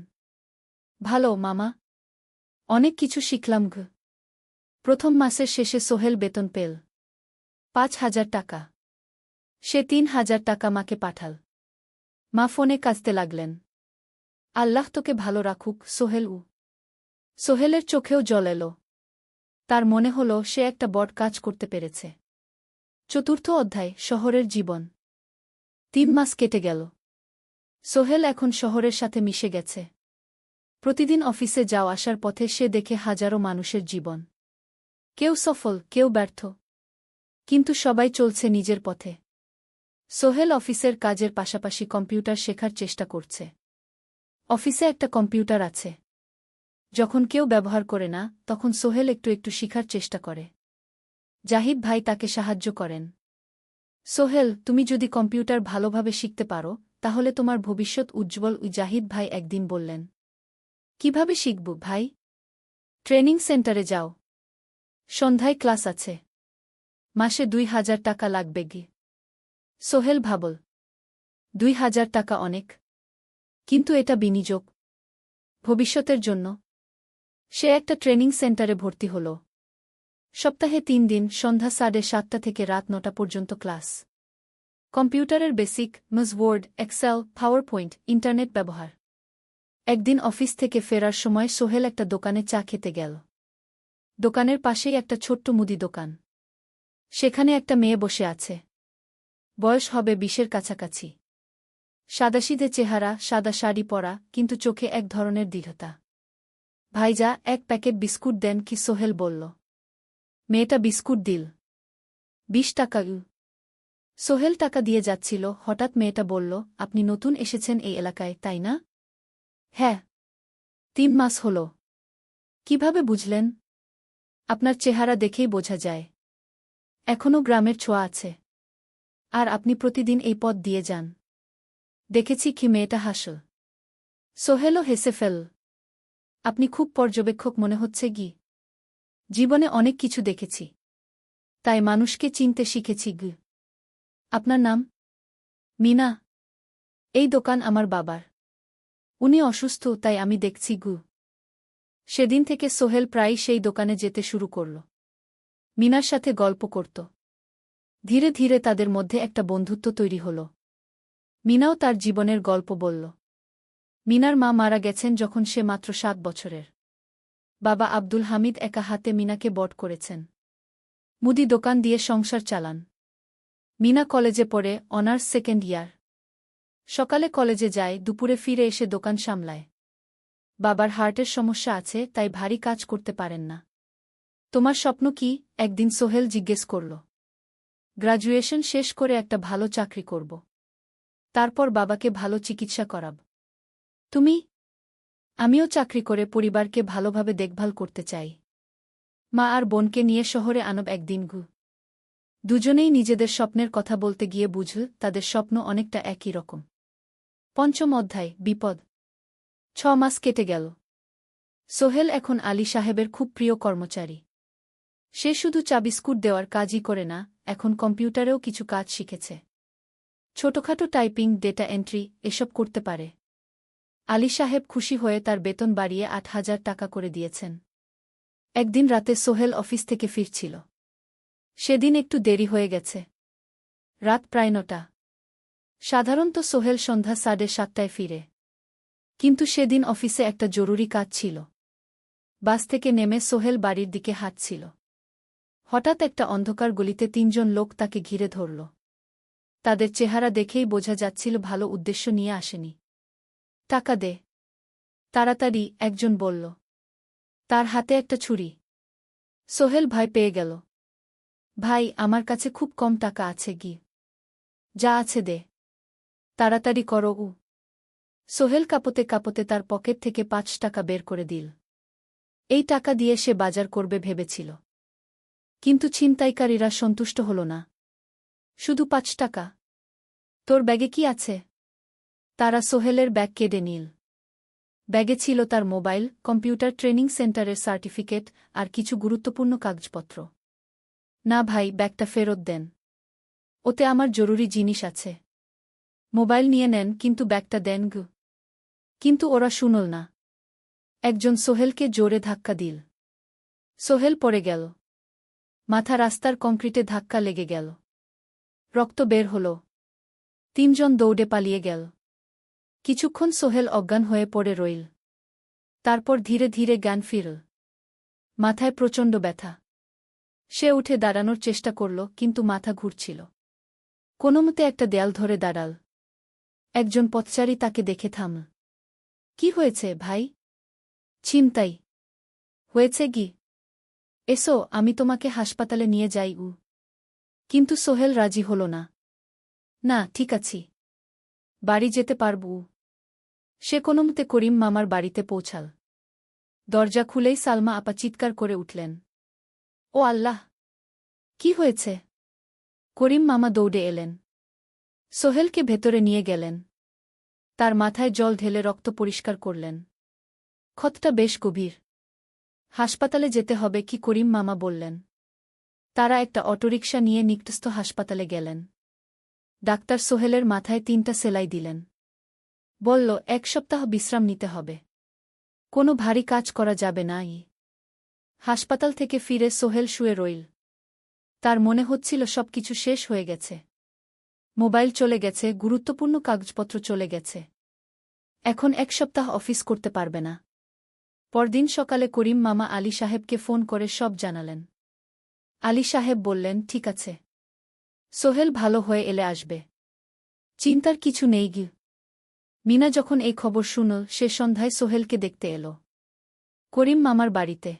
ভালো মামা। অনেক কিছু শিখলাম। প্রথম মাসের শেষে সোহেল বেতন পেল ৫,০০০ টাকা। সে ৩,০০০ টাকা মাকে পাঠাল। মা ফোনে কাঁদতে লাগলেন। আল্লাহ তোকে ভালো রাখুক সোহেল। সোহেলের চোখেও জল এলো। তার মনে হল সে একটা বড় কাজ করতে পেরেছে। চতুর্থ অধ্যায়, শহরের জীবন। ৩ মাস কেটে গেল। সোহেল এখন শহরের সাথে মিশে গেছে। প্রতিদিন অফিসে যাওয়া আসার পথে সে দেখে হাজারো মানুষের জীবন। কেউ সফল, কেউ ব্যর্থ। কিন্তু সবাই চলছে নিজের পথে। সোহেল অফিসের কাজের পাশাপাশি কম্পিউটার শেখার চেষ্টা করছে। অফিসে একটা কম্পিউটার আছে। যখন কেউ ব্যবহার করে না, তখন সোহেল একটু একটু শিখার চেষ্টা করে। জাহিদ ভাই তাকে সাহায্য করেন। সোহেল, তুমি যদি কম্পিউটার ভালোভাবে শিখতে পারো, তাহলে তোমার ভবিষ্যৎ উজ্জ্বল। জাহিদ ভাই একদিন বললেন। কিভাবে শিখব ভাই? ট্রেনিং সেন্টারে যাও। সন্ধ্যায় ক্লাস আছে। মাসে ২,০০০ টাকা লাগবে গি। সোহেল ভাবল। ২,০০০ টাকা অনেক। কিন্তু এটা বিনিয়োগ। ভবিষ্যতের জন্য। সে একটা ট্রেনিং সেন্টারে ভর্তি হল। সপ্তাহে ৩ দিন, সন্ধ্যা ৭:৩০ থেকে রাত ৯টা পর্যন্ত ক্লাস। কম্পিউটারের basic, word, excel, PowerPoint, internet ব্যবহার। একদিন অফিস থেকে ফেরার সময় সোহেল একটা দোকানে চা খেতে গেল। দোকানের পাশেই একটা ছোট্ট মুদি দোকান। সেখানে একটা মেয়ে বসে আছে। বয়স হবে ২০-এর কাছাকাছি। সাদাসিধে চেহারা, সাদা শাড়ি পরা, কিন্তু চোখে এক ধরনের দৃঢ়তা। ভাইজা, এক প্যাকেট বিস্কুট দেন কি? সোহেল বলল। মেয়েটা বিস্কুট দিল। 20 টাকা। সোহেল টাকা দিয়ে যাচ্ছিল, হঠাৎ মেয়েটা বলল, আপনি নতুন এসেছেন এই এলাকায়, তাই না? হ্যাঁ। 3 মাস হল। কিভাবে বুঝলেন? আপনার চেহারা দেখেই বোঝা যায়। এখনও গ্রামের ছোঁয়া আছে। আর আপনি প্রতিদিন এই পথ দিয়ে যান। দেখেছি কি? মেয়েটা হাসল। সোহেলও হেসে ফেল। আপনি খুব পর্যবেক্ষক মনে হচ্ছে গি। জীবনে অনেক কিছু দেখেছি। তাই মানুষকে চিনতে শিখেছি গি। আপনার নাম? মিনা। এই দোকান আমার বাবার। উনি অসুস্থ, তাই আমি দেখছি গু। সেদিন থেকে সোহেল প্রায়ই সেই দোকানে যেতে শুরু করল। মিনার সাথে গল্প করত। ধীরে ধীরে তাদের মধ্যে একটা বন্ধুত্ব তৈরি হল। মিনাও তার জীবনের গল্প বলল। মিনার মা মারা গেছেন যখন সে মাত্র 7 বছরের। বাবা আব্দুল হামিদ একা হাতে মিনাকে বড় করেছেন। মুদি দোকান দিয়ে সংসার চালান। মিনা কলেজে পড়ে, অনার্স 2nd ইয়ার। সকালে কলেজে যায়, দুপুরে ফিরে এসে দোকান সামলায়। বাবার হার্টের সমস্যা আছে, তাই ভারী কাজ করতে পারেন না। তোমার স্বপ্ন কি? একদিন সোহেল জিজ্ঞেস করল। গ্র্যাজুয়েশন শেষ করে একটা ভালো চাকরি করব। তারপর বাবাকে ভালো চিকিৎসা করাব। তুমি? আমিও চাকরি করে পরিবারকে ভালোভাবে দেখভাল করতে চাই। মা আর বোনকে নিয়ে শহরে আনব একদিন গু। দুজনেই নিজেদের স্বপ্নের কথা বলতে গিয়ে বুঝল তাদের স্বপ্ন অনেকটা একই রকম। 5ম অধ্যায়, বিপদ। 6 মাস কেটে গেল। সোহেল এখন আলী সাহেবের খুব প্রিয় কর্মচারী। সে শুধু চা বিস্কুট দেওয়ার কাজই করে না, এখন কম্পিউটারেও কিছু কাজ শিখেছে। ছোটখাটো টাইপিং, ডেটা এন্ট্রি এসব করতে পারে। আলী সাহেব খুশি হয়ে তার বেতন বাড়িয়ে 8,000 টাকা করে দিয়েছেন। একদিন রাতে সোহেল অফিস থেকে ফিরছিল। সেদিন একটু দেরি হয়ে গেছে। রাত প্রায় 9টা। সাধারণত সোহেল সন্ধ্যা 7:30টায় ফিরে। কিন্তু সেদিন অফিসে একটা জরুরি কাজ ছিল। বাস থেকে নেমে সোহেল বাড়ির দিকে হাঁটছিল। হঠাৎ একটা অন্ধকার গলিতে 3 জন লোক তাকে ঘিরে ধরল। তাদের চেহারা দেখেই বোঝা যাচ্ছিল ভালো উদ্দেশ্য নিয়ে আসেনি। টাকা দে তাড়াতাড়ি, একজন বলল। তার হাতে একটা ছুরি। সোহেল ভয় পেয়ে গেল। ভাই, আমার কাছে খুব কম টাকা আছে গি। যা আছে দে। তাড়াতাড়ি করো। সোহেল কাঁপতে কাঁপতে তার পকেট থেকে 5 টাকা বের করে দিল। এই টাকা দিয়ে সে বাজার করবে ভেবেছিল। কিন্তু ছিনতাইকারীরা সন্তুষ্ট হল না। শুধু 5 টাকা? তোর ব্যাগে কি আছে? তারা সোহেলের ব্যাগ কেড়ে নিল। ব্যাগে ছিল তার মোবাইল, কম্পিউটার ট্রেনিং সেন্টারের সার্টিফিকেট আর কিছু গুরুত্বপূর্ণ কাগজপত্র। না ভাই, ব্যাগটা ফেরত দেন। ওতে আমার জরুরি জিনিস আছে। মোবাইল নিয়ে নেন, কিন্তু ব্যাগটা দেন গু। কিন্তু ওরা শুনল না। একজন সোহেলকে জোরে ধাক্কা দিল। সোহেল পড়ে গেল। মাথা রাস্তার কংক্রিটে ধাক্কা লেগে গেল। রক্ত বের হল। 3 জন দৌড়ে পালিয়ে গেল। কিছুক্ষণ সোহেল অজ্ঞান হয়ে পড়ে রইল। তারপর ধীরে ধীরে জ্ঞান ফিরল। মাথায় প্রচণ্ড ব্যথা। সে উঠে দাঁড়ানোর চেষ্টা করল, কিন্তু মাথা ঘুরছিল। কোনোমতে একটা দেয়াল ধরে দাঁড়াল। একজন পথচারী তাকে দেখে থামল। কি হয়েছে ভাই? ছিনতাই হয়েছে গি? এসো, আমি তোমাকে হাসপাতালে নিয়ে যাই। কিন্তু সোহেল রাজি হল না। না, ঠিক আছি। বাড়ি যেতে পারব। সে কোনোমতে করিম মামার বাড়িতে পৌঁছাল। দরজা খুলেই সালমা আপা চিৎকার করে উঠলেন। ও আল্লাহ! কি হয়েছে? করিম মামা দৌড়ে এলেন। সোহেলকে ভেতরে নিয়ে গেলেন। তার মাথায় জল ঢেলে রক্ত পরিষ্কার করলেন। ক্ষতটা বেশ গভীর। হাসপাতালে যেতে হবে কি? করিম মামা বললেন। তারা একটা অটোরিকশা নিয়ে নিকটস্থ হাসপাতালে গেলেন। ডাক্তার সোহেলের মাথায় 3টা সেলাই দিলেন। বলল, 1 সপ্তাহ বিশ্রাম নিতে হবে। কোনো ভারী কাজ করা যাবে না। হাসপাতাল থেকে ফিরে সোহেল শুয়ে রইল। তার মনে হচ্ছিল সবকিছু শেষ হয়ে গেছে। মোবাইল চলে গেছে, গুরুত্বপূর্ণ কাগজপত্র চলে গেছে। এখন 1 সপ্তাহ অফিস করতে পারবে না। পরদিন সকালে করিম মামা আলী সাহেবকে ফোন করে সব জানালেন। আলী সাহেব বললেন, ঠিক আছে। সোহেল ভালো হয়ে এলে আসবে। চিন্তার কিছু নেই গি। মিনা যখন এই খবর শুনল সে সন্ধ্যায় সোহেলকে দেখতে এল করিম মামার বাড়িতে।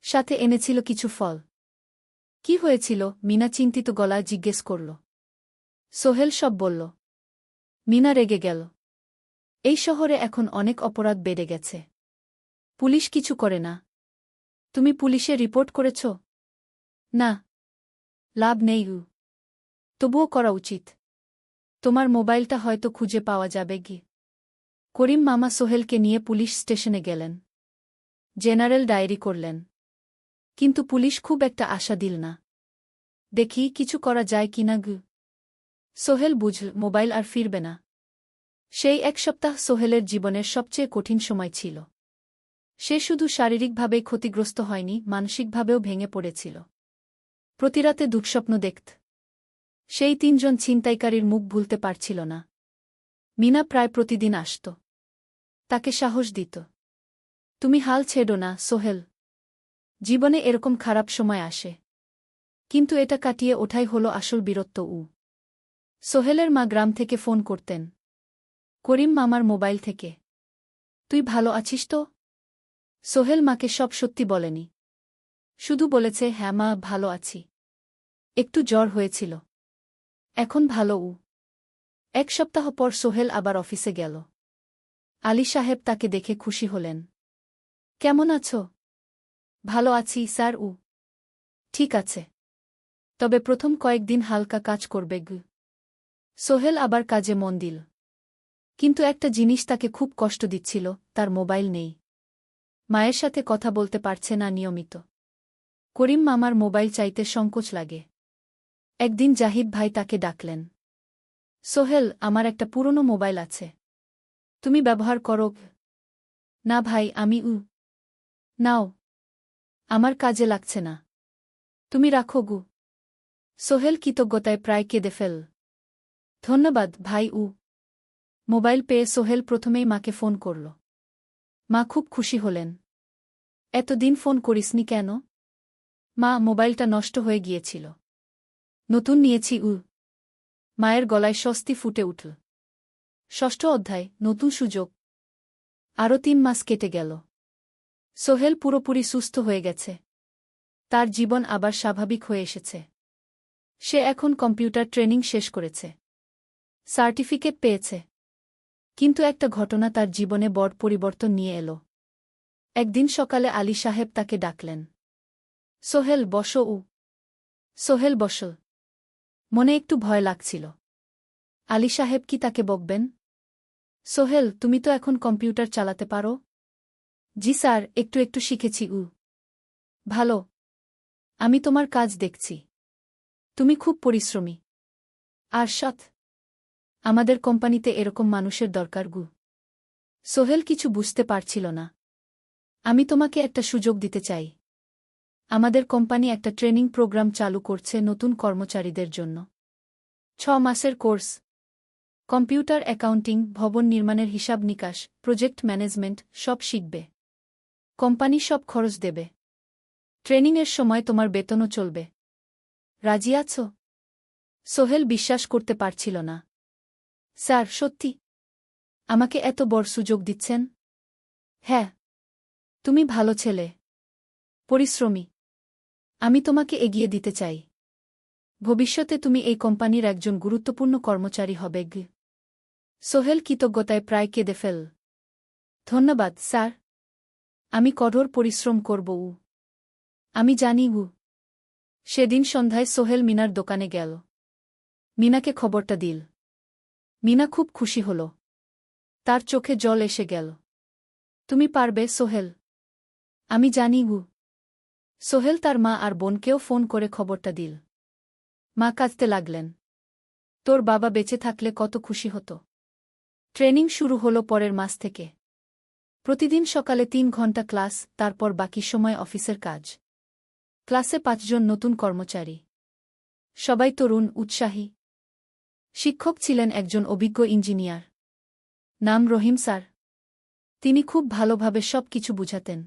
সাথে এনেছিল কিছু ফল। কি হয়েছিল? মিনা চিন্তিত গলায় জিজ্ঞেস করল। সোহেল সব বলল। মিনা রেগে গেল। এই শহরে এখন অনেক অপরাধ বেড়ে গেছে। পুলিশ কিছু করে না। তুমি পুলিশে রিপোর্ট করেছ? না। লাভ নেই। তবুও করা উচিত। তোমার মোবাইলটা হয়তো খুঁজে পাওয়া যাবে কি। করিম মামা সোহেলকে নিয়ে পুলিশ স্টেশনে গেলেন। জেনারেল ডায়েরি করলেন। কিন্তু পুলিশ খুব একটা আশা দিল না। দেখি কিছু করা যায় কিনা গু। সোহেল বুঝল মোবাইল আর ফিরবে না। সেই এক সপ্তাহ সোহেলের জীবনের সবচেয়ে কঠিন সময় ছিল। সে শুধু শারীরিকভাবেই ক্ষতিগ্রস্ত হয়নি, মানসিকভাবেও ভেঙে পড়েছিল। প্রতিরাতে দুঃস্বপ্ন দেখত। সেই ৩ জন ছিনতাইকারীর মুখ ভুলতে পারছিল না। মিনা প্রায় প্রতিদিন আসত। তাকে সাহস দিত। তুমি হাল ছেড়ো না সোহেল। জীবনে এরকম খারাপ সময় আসে। কিন্তু এটা কাটিয়ে ওঠাই হলো আসল বীরত্ব। সোহেলের মা গ্রাম থেকে ফোন করতেন। করিম মামার মোবাইল থেকে। তুই ভালো আছিস তো? সোহেল মাকে সব সত্যি বলেনি। শুধু বলেছে, হ্যাঁ মা, ভালো আছি। একটু জ্বর হয়েছিল। এখন ভালো। ১ সপ্তাহ পর সোহেল আবার অফিসে গেল। আলী সাহেব তাকে দেখে খুশি হলেন। কেমন আছো? ভালো আছি স্যার। ঠিক আছে। তবে প্রথম কয়েকদিন হালকা কাজ করবে গু। সোহেল আবার কাজে মন দিল। কিন্তু একটা জিনিস তাকে খুব কষ্ট দিচ্ছিল, তার মোবাইল নেই। মায়ের সাথে কথা বলতে পারছে না নিয়মিত। করিম মামার মোবাইল চাইতে সংকোচ লাগে। একদিন জাহিদ ভাই তাকে ডাকলেন। সোহেল, আমার একটা পুরনো মোবাইল আছে। তুমি ব্যবহার করো? না ভাই, আমি নাও। আমার কাজে লাগছে না। তুমি রাখো গু। সোহেল কৃতজ্ঞতায় প্রায় কেঁদে ফেল। ধন্যবাদ ভাই। মোবাইল পেয়ে সোহেল প্রথমেই মাকে ফোন করল। মা খুব খুশি হলেন। এতদিন ফোন করিসনি কেন? মা, মোবাইলটা নষ্ট হয়ে গিয়েছিল। নতুন নিয়েছি। মায়ের গলায় স্বস্তি ফুটে উঠল। ৬ষ্ঠ অধ্যায়, নতুন সুযোগ। আরও ৩ মাস কেটে গেল। সোহেল পুরোপুরি সুস্থ হয়ে গেছে। তার জীবন আবার স্বাভাবিক হয়ে এসেছে। সে এখন কম্পিউটার ট্রেনিং শেষ করেছে। সার্টিফিকেট পেয়েছে। কিন্তু একটা ঘটনা তার জীবনে বড় পরিবর্তন নিয়ে এলো। একদিন সকালে আলী সাহেব তাকে ডাকলেন। সোহেল, বসো। সোহেল বসল। মনে একটু ভয় লাগছিল। আলী সাহেব কি তাকে বকবেন? সোহেল, তুমি তো এখন কম্পিউটার চালাতে পারো? জি স্যার, একটু একটু শিখেছি। ভালো। আমি তোমার কাজ দেখছি। তুমি খুব পরিশ্রমী আর সৎ। আমাদের কোম্পানিতে এরকম মানুষের দরকার গু। সোহেল কিছু বুঝতে পারছিল না। আমি তোমাকে একটা সুযোগ দিতে চাই। আমাদের কোম্পানি একটা ট্রেনিং প্রোগ্রাম চালু করছে নতুন কর্মচারীদের জন্য। ৬ মাসের কোর্স। কম্পিউটার অ্যাকাউন্টিং, ভবন নির্মাণের হিসাব নিকাশ, প্রজেক্ট ম্যানেজমেন্ট সব শিখবে। কোম্পানি সব খরচ দেবে। ট্রেনিংয়ের সময় তোমার বেতনও চলবে। রাজি আছো? সোহেল বিশ্বাস করতে পারছিল না। স্যার, সত্যি? আমাকে এত বড় সুযোগ দিচ্ছেন? হ্যাঁ। তুমি ভালো ছেলে, পরিশ্রমী। আমি তোমাকে এগিয়ে দিতে চাই। ভবিষ্যতে তুমি এই কোম্পানির একজন গুরুত্বপূর্ণ কর্মচারী হবে। সোহেল কৃতজ্ঞতায় প্রায় কেঁদে ফেল। ধন্যবাদ স্যার। আমি কঠোর পরিশ্রম করব। আমি জানি। সেদিন সন্ধ্যায় সোহেল মিনার দোকানে গেল। মিনাকে খবরটা দিল। মিনা খুব খুশি হল। তার চোখে জল এসে গেল। তুমি পারবে সোহেল। আমি জানি। সোহেল তার মা আর বোনকেও ফোন করে খবরটা দিল। মা কাঁদতে লাগলেন। তোর বাবা বেঁচে থাকলে কত খুশি হতো। ট্রেনিং শুরু হলো পরের মাস থেকে। প্রতিদিন সকালে ৩ ঘন্টা ক্লাস, তারপর বাকি সময় অফিসের কাজ। ক্লাসে ৫ জন নতুন কর্মচারী। সবাই তরুণ, উৎসাহী। শিক্ষক ছিলেন একজন অভিজ্ঞ ইঞ্জিনিয়ার। নাম রহিম স্যার। তিনি খুব ভালোভাবে সব কিছু বুঝাতেন।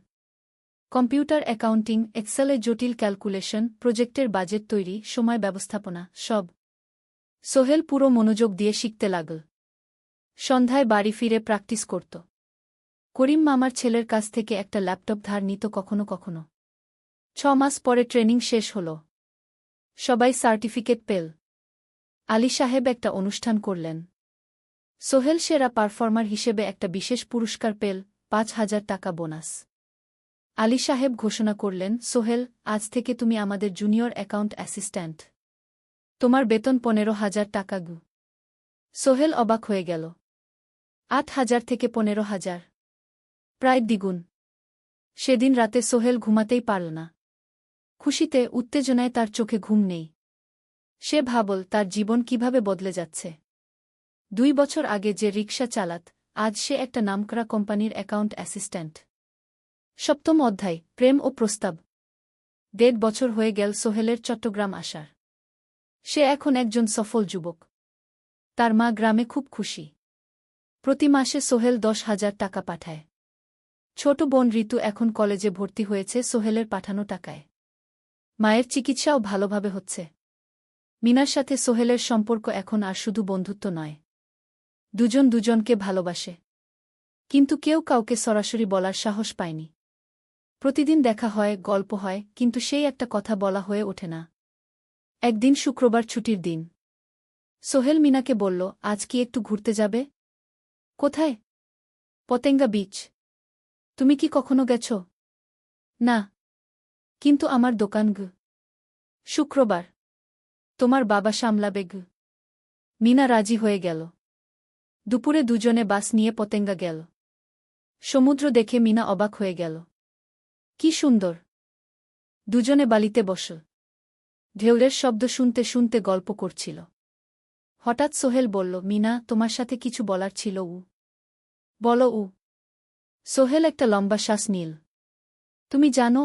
কম্পিউটার অ্যাকাউন্টিং, এক্সেলে জটিল ক্যালকুলেশন, প্রজেক্টের বাজেট তৈরি, সময় ব্যবস্থাপনা সব। সোহেল পুরো মনোযোগ দিয়ে শিখতে লাগল। সন্ধ্যায় বাড়ি ফিরে প্র্যাকটিস করত। করিম মামার ছেলের কাছ থেকে একটা ল্যাপটপ ধার নিত কখনো কখনো। 6 মাস পরে ট্রেনিং শেষ হল। সবাই সার্টিফিকেট পেল। আলী সাহেব একটা অনুষ্ঠান করলেন। সোহেল সেরা পারফর্মার হিসেবে একটা বিশেষ পুরস্কার পেল, 5,000 টাকা বোনাস। আলী সাহেব ঘোষণা করলেন, সোহেল, আজ থেকে তুমি আমাদের জুনিয়র অ্যাকাউন্ট অ্যাসিস্ট্যান্ট। তোমার বেতন 15,000 টাকা গু। সোহেল অবাক হয়ে গেল। 8,000 থেকে 15,000, প্রায় দ্বিগুণ। সেদিন রাতে সোহেল ঘুমাতেই পারল না। খুশিতে, উত্তেজনায় তার চোখে ঘুম নেই। সে ভাবল তার জীবন কিভাবে বদলে যাচ্ছে। 2 বছর আগে যে রিকশা চালাত, আজ সে একটা নামকরা কোম্পানির অ্যাকাউন্ট অ্যাসিস্ট্যান্ট। 7ম অধ্যায়, প্রেম ও প্রস্তাব। 1.5 বছর হয়ে গেল সোহেলের চট্টগ্রাম আসার। সে এখন একজন সফল যুবক। তার মা গ্রামে খুব খুশি। প্রতি মাসে সোহেল 10,000 টাকা পাঠায়। ছোট বোন ঋতু এখন কলেজে ভর্তি হয়েছে সোহেলের পাঠানো টাকায়। মায়ের চিকিৎসাও ভালোভাবে হচ্ছে। মিনার সাথে সোহেলের সম্পর্ক এখন আর শুধু বন্ধুত্ব নয়। দুজন দুজনকে ভালোবাসে। কিন্তু কেউ কাউকে সরাসরি বলার সাহস পায়নি। প্রতিদিন দেখা হয়, গল্প হয়, কিন্তু সেই একটা কথা বলা হয়ে ওঠে না। একদিন শুক্রবার ছুটির দিন। সোহেল মিনাকে বলল, আজ কি একটু ঘুরতে যাবে? কোথায়? পতেঙ্গা বিচ। তুমি কি কখনো গেছ? না। কিন্তু আমার দোকান গু। শুক্রবার। তোমার বাবা সামলাবে গু। মিনা রাজি হয়ে গেল। দুপুরে দুজনে বাস নিয়ে পতেঙ্গা গেল। সমুদ্র দেখে মিনা অবাক হয়ে গেল। কি সুন্দর! দুজনে বালিতে বসল। ঢেউয়ের শব্দ শুনতে শুনতে গল্প করছিল। হঠাৎ সোহেল বলল, মিনা, তোমার সাথে কিছু বলার ছিল। বলো। সোহেল একটা লম্বা শ্বাস নিল। তুমি জানো,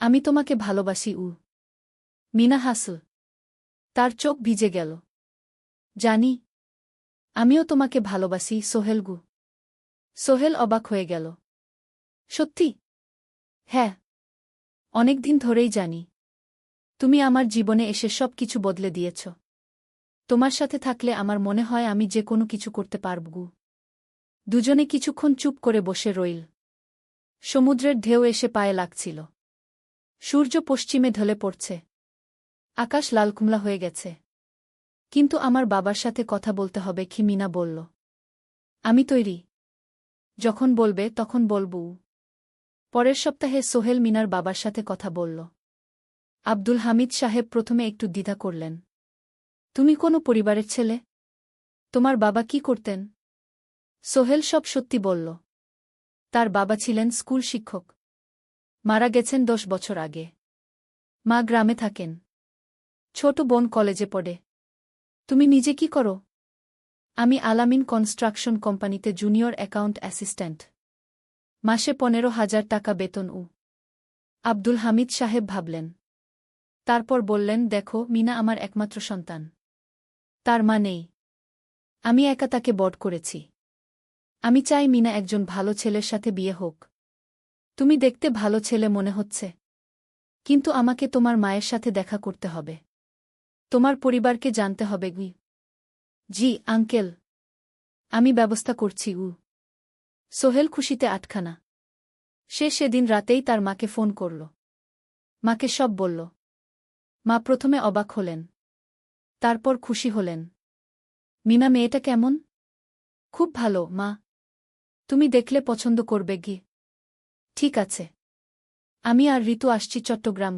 আমি তোমাকে ভালোবাসি। মিনা হাসল। তার চোখ ভিজে গেল। জানি। আমিও তোমাকে ভালোবাসি, সোহেল গু। সোহেল অবাক হয়ে গেল। সত্যি? হ্যাঁ। অনেকদিন ধরেই জানি। তুমি আমার জীবনে এসে সব কিছু বদলে দিয়েছ। তোমার সাথে থাকলে আমার মনে হয় আমি যে কোনো কিছু করতে পারব গু। দুজনে কিছুক্ষণ চুপ করে বসে রইল। সমুদ্রের ঢেউ এসে পায়ে লাগছিল। সূর্য পশ্চিমে ঢলে পড়ছে। আকাশ লালকুমলা হয়ে গেছে। কিন্তু আমার বাবার সাথে কথা বলতে হবে কি? মিনা বলল। আমি তৈরি। যখন বলবে তখন বলবো। পরের সপ্তাহে সোহেল মিনার বাবার সাথে কথা বলল। আব্দুল হামিদ সাহেব প্রথমে একটু দ্বিধা করলেন। তুমি কোনো পরিবারের ছেলে? তোমার বাবা কি করতেন? সোহেল সব সত্যি বলল। তার বাবা ছিলেন স্কুল শিক্ষক। মারা গেছেন 10 বছর আগে। মা গ্রামে থাকেন। ছোট বোন কলেজে পড়ে। তুমি নিজে কি করো? আমি আলামিন কনস্ট্রাকশন কোম্পানিতে জুনিয়র অ্যাকাউন্ট অ্যাসিস্ট্যান্ট। মাসে 15,000 টাকা বেতন। আব্দুল হামিদ সাহেব ভাবলেন। তারপর বললেন, দেখো, মিনা আমার একমাত্র সন্তান। তার মা নেই। আমি একা তাকে বড় করেছি। আমি চাই মিনা একজন ভালো ছেলের সাথে বিয়ে হোক। তুমি দেখতে ভালো ছেলে মনে হচ্ছে। কিন্তু আমাকে তোমার মায়ের সাথে দেখা করতে হবে। তোমার পরিবারকে জানতে হবে। জি আঙ্কেল। আমি ব্যবস্থা করছি। সোহেল খুশিতে আটখানা। সে সেদিন রাতেই তার মাকে ফোন করল। মাকে সব বলল। মা প্রথমে অবাক হলেন। তারপর খুশি হলেন। মিনা মেয়েটা কেমন? খুব ভালো, মা। তুমি দেখলে পছন্দ করবে। ঠিক আছে। আমি আর ঋতু আসছি চট্টগ্রাম।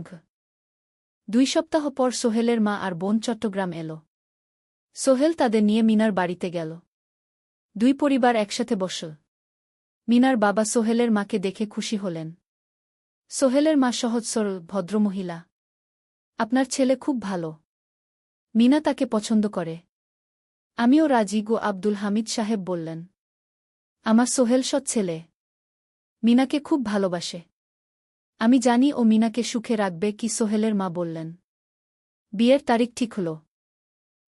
2 সপ্তাহ পর সোহেলের মা আর বোন চট্টগ্রাম এল। সোহেল তাদের নিয়ে মিনার বাড়িতে গেল। 2 পরিবার একসাথে বসল। মিনার বাবা সোহেলের মাকে দেখে খুশি হলেন। সোহেলের মা সহজ সরল ভদ্রমহিলা। আপনার ছেলে খুব ভালো। মিনা তাকে পছন্দ করে। আমিও রাজি গো, আব্দুল হামিদ সাহেব বললেন। আমার সোহেল সৎ ছেলে। মিনাকে খুব ভালোবাসে। আমি জানি ও মিনাকে সুখে রাখবে। কি? সোহেলের মা বললেন। বিয়ের তারিখ ঠিক হল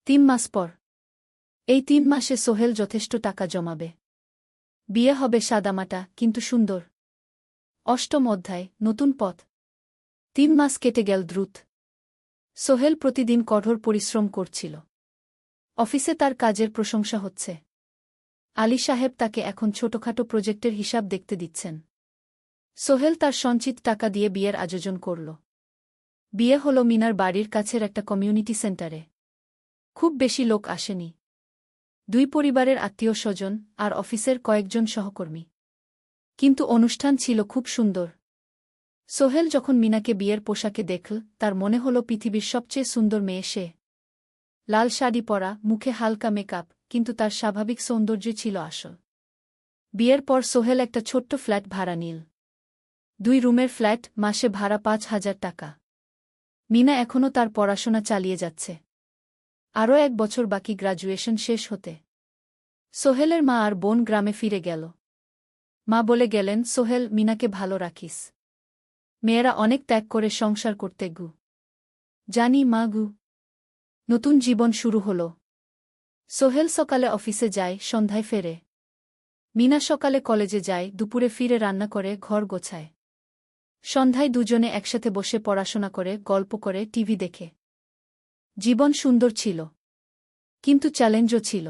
3 মাস পর। এই 3 মাসে সোহেল যথেষ্ট টাকা জমাবে। বিয়ে হবে সাদামাটা কিন্তু সুন্দর। 8ম অধ্যায়, নতুন পথ। 3 মাস কেটে গেল দ্রুত। সোহেল প্রতিদিন কঠোর পরিশ্রম করছিল। অফিসে তার কাজের প্রশংসা হচ্ছে। আলী সাহেব তাকে এখন ছোটখাটো প্রজেক্টের হিসাব দেখতে দিচ্ছেন। সোহেল তার সঞ্চিত টাকা দিয়ে বিয়ের আয়োজন করল। বিয়ে হল মিনার বাড়ির কাছের একটা কমিউনিটি সেন্টারে। খুব বেশি লোক আসেনি। দুই পরিবারের আত্মীয়-স্বজন আর অফিসের কয়েকজন সহকর্মী। কিন্তু অনুষ্ঠান ছিল খুব সুন্দর। সোহেল যখন মিনাকে বিয়ের পোশাকে দেখল, তার মনে হল পৃথিবীর সবচেয়ে সুন্দর মেয়ে সে। লাল শাড়ি পরা, মুখে হালকা মেকআপ, কিন্তু তার স্বাভাবিক সৌন্দর্য ছিল আসল। বিয়ের পর সোহেল একটা ছোট্ট ফ্ল্যাট ভাড়া নিল। 2 রুমের ফ্ল্যাট, মাসে ভাড়া 5,000 টাকা। মিনা এখনও তার পড়াশোনা চালিয়ে যাচ্ছে। আরও 1 বছর বাকি গ্র্যাজুয়েশন শেষ হতে। সোহেলের মা আর বোন গ্রামে ফিরে গেল। মা বলে গেলেন, সোহেল, মিনাকে ভালো রাখিস। মেয়েরা অনেক ত্যাগ করে সংসার করতে গু। জানি মা গু। নতুন জীবন শুরু হল। সোহেল সকালে অফিসে যায়, সন্ধ্যায় ফেরে। মিনা সকালে কলেজে যায়, দুপুরে ফিরে রান্না করে, ঘর গোছায়। সন্ধ্যায় দুজনে একসাথে বসে পড়াশোনা করে, গল্প করে, টিভি দেখে। জীবন সুন্দর ছিল। কিন্তু চ্যালেঞ্জও ছিল।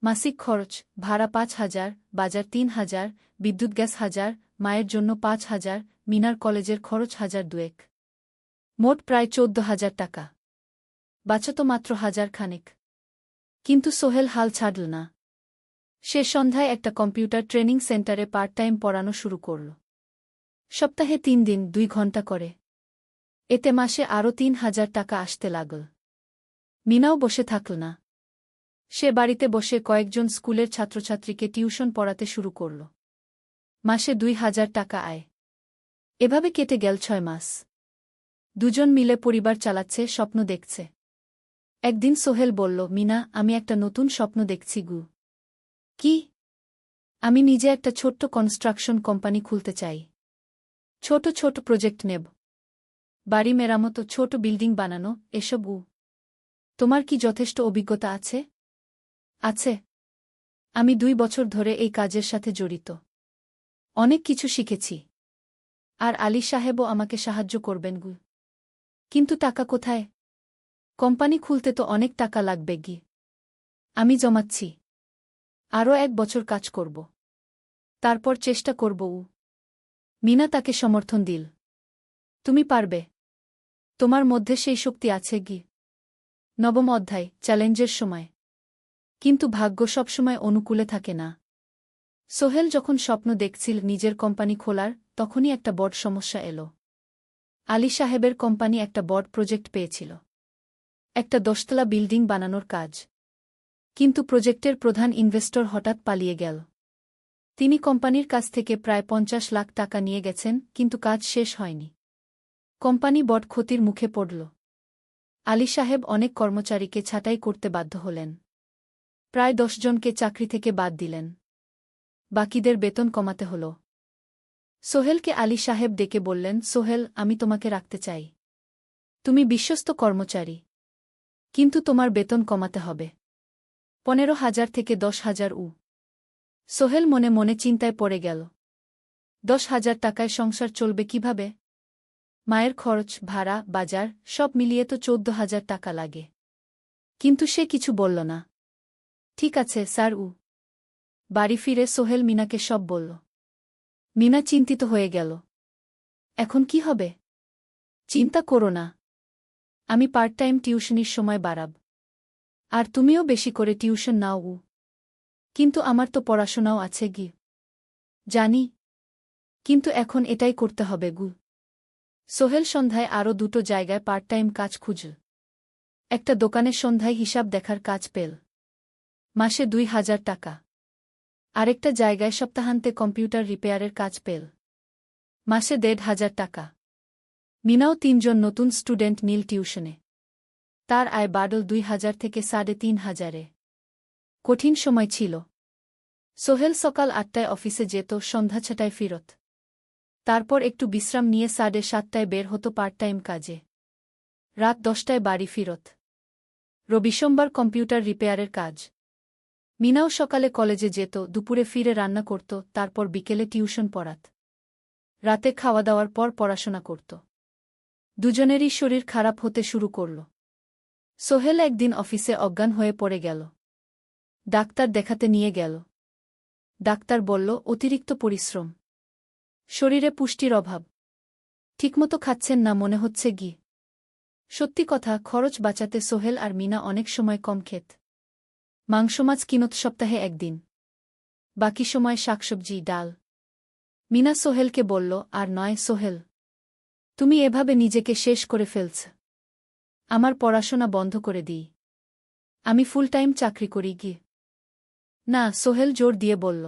মাসিক খরচ, ভাড়া 5,000, বাজার 3,000, বিদ্যুৎ গ্যাস 1,000, মায়ের জন্য 5,000, মিনার কলেজের খরচ 1,200। মোট প্রায় 14,000 টাকা। বাঁচত মাত্র 1,000 খানেক। কিন্তু সোহেল হাল ছাড়ল না। সে সন্ধ্যায় একটা কম্পিউটার ট্রেনিং সেন্টারে পার্ট টাইম পড়ানো শুরু করল। সপ্তাহে 3 দিন 2 ঘন্টা করে। এতে মাসে আরও 3,000 টাকা আসতে লাগল। মিনাও বসে থাকল না। সে বাড়িতে বসে কয়েকজন স্কুলের ছাত্রছাত্রীকে টিউশন পড়াতে শুরু করল। মাসে 2,000 টাকা আয়। এভাবে কেটে গেল 6 মাস। দুজন মিলে পরিবার চালাচ্ছে, স্বপ্ন দেখছে। একদিন সোহেল বলল, মিনা, আমি একটা নতুন স্বপ্ন দেখছি গু। কি? আমি নিজে একটা ছোট্ট কনস্ট্রাকশন কোম্পানি খুলতে চাই। ছোট ছোট প্রজেক্ট নেব। বাড়ি মেরামত, ছোট বিল্ডিং বানানো, এসব। তোমার কি যথেষ্ট অভিজ্ঞতা আছে? আছে। আমি 2 বছর ধরে এই কাজের সাথে জড়িত। অনেক কিছু শিখেছি। আর আলী সাহেবও আমাকে সাহায্য করবেন গু। কিন্তু টাকা কোথায়? কোম্পানি খুলতে তো অনেক টাকা লাগবে গি। আমি জমাচ্ছি। আরও 1 বছর কাজ করব। তারপর চেষ্টা করব। মিনা তাকে সমর্থন দিল। তুমি পারবে। তোমার মধ্যে সেই শক্তি আছে গি। নবম অধ্যায়, চ্যালেঞ্জের সময়। কিন্তু ভাগ্য সবসময় অনুকূলে থাকে না। সোহেল যখন স্বপ্ন দেখছিল নিজের কোম্পানি খোলার, তখনই একটা বড় সমস্যা এলো। আলী সাহেবের কোম্পানি একটা বড় প্রজেক্ট পেয়েছিল। একটা 10তলা বিল্ডিং বানানোর কাজ। কিন্তু প্রজেক্টের প্রধান ইনভেস্টর হঠাৎ পালিয়ে গেল। তিনি কোম্পানির কাছ থেকে প্রায় 50 লাখ টাকা নিয়ে গেছেন, কিন্তু কাজ শেষ হয়নি। কোম্পানি বড় ক্ষতির মুখে পড়ল। আলী সাহেব অনেক কর্মচারীকে ছাঁটাই করতে বাধ্য হলেন। প্রায় 10 জনকে চাকরি থেকে বাদ দিলেন। বাকিদের বেতন কমাতে হল। সোহেলকে আলী সাহেব ডেকে বললেন, সোহেল, আমি তোমাকে রাখতে চাই। তুমি বিশ্বস্ত কর্মচারী। কিন্তু তোমার বেতন কমাতে হবে। 15,000 থেকে 10,000। সোহেল মনে মনে চিন্তায় পড়ে গেল। 10,000 টাকায় সংসার চলবে কিভাবে? মায়ের খরচ, ভাড়া, বাজার, সব মিলিয়ে তো 14,000 টাকা লাগে। কিন্তু সে কিছু বলল না। ঠিক আছে স্যার। বাড়ি ফিরে সোহেল মিনাকে সব বলল। মিনা চিন্তিত হয়ে গেল। এখন কি হবে? চিন্তা করো না। আমি পার্ট টাইম টিউশনির সময় বাড়াব। আর তুমিও বেশি করে টিউশন নাও। কিন্তু আমার তো পড়াশোনাও আছে গি। জানি। কিন্তু এখন এটাই করতে হবে গু। সোহেল সন্ধ্যায় আরও 2টো জায়গায় পার্ট টাইম কাজ খুঁজল। একটা দোকানের সন্ধ্যায় হিসাব দেখার কাজ পেল। মাসে 2,000 টাকা। আরেকটা জায়গায় সপ্তাহান্তে কম্পিউটার রিপেয়ারের কাজ পেল। মাসে 1,500 টাকা। মিনাও 3 জন নতুন স্টুডেন্ট নিল টিউশনে। তার আয় বাড়ল 2,000 থেকে 3,500-এ। কঠিন সময় ছিল। সোহেল সকাল 8টায় অফিসে যেত, সন্ধ্যা 6টায় ফিরত। তারপর একটু বিশ্রাম নিয়ে 7:30টায় বের হতো পার্ট টাইম কাজে। রাত 10টায় বাড়ি ফিরত। রবি-সোমবার কম্পিউটার রিপেয়ারের কাজ। মিনাও সকালে কলেজে যেত, দুপুরে ফিরে রান্না করত, তারপর বিকেলে টিউশন পড়াত। রাতে খাওয়া দাওয়ার পর পড়াশোনা করত। দুজনেরই শরীর খারাপ হতে শুরু করল। সোহেল একদিন অফিসে অজ্ঞান হয়ে পড়ে গেল। ডাক্তার দেখাতে নিয়ে গেল। ডাক্তার বলল অতিরিক্ত পরিশ্রম, শরীরে পুষ্টির অভাব, ঠিকমতো খাচ্ছেন না মনে হচ্ছে ঘি। সত্যি কথা, খরচ বাঁচাতে সোহেল আর মিনা অনেক সময় কম খেত। মাংস মাছ কিনত সপ্তাহে একদিন, বাকি সময় শাকসবজি ডাল। মিনা সোহেলকে বলল, আর নয় সোহেল, তুমি এভাবে নিজেকে শেষ করে ফেলছ। আমার পড়াশোনা বন্ধ করে দিই, আমি ফুল টাইম চাকরি করি গিয়ে। না, সোহেল জোর দিয়ে বলল,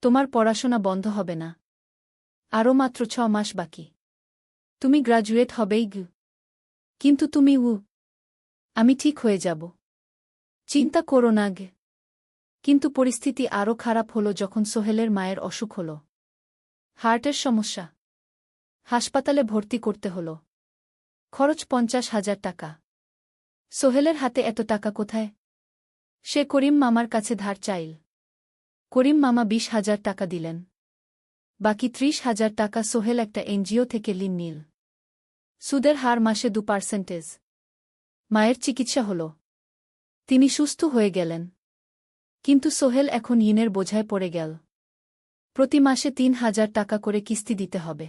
তোমার পড়াশোনা বন্ধ হবে না, আরও মাত্র 6 মাস বাকি, তুমি গ্রাজুয়েট হবেই গু। কিন্তু তুমি আমি ঠিক হয়ে যাব, চিন্তা করো না গে। কিন্তু পরিস্থিতি আরও খারাপ হলো যখন সোহেলের মায়ের অসুখ হল। হার্টের সমস্যা, হাসপাতালে ভর্তি করতে হল। খরচ 50,000 টাকা। সোহেলের হাতে এত টাকা কোথায়? সে করিম মামার কাছে ধার চাইল। করিম মামা 20,000 টাকা দিলেন। বাকি 30,000 টাকা সোহেল একটা এনজিও থেকে ঋণ নিল। সুদের হার মাসে 2%। মায়ের চিকিৎসা হল, তিনি সুস্থ হয়ে গেলেন। কিন্তু সোহেল এখন ঋণের বোঝায় পড়ে গেল। প্রতি মাসে 3,000 টাকা করে কিস্তি দিতে হবে।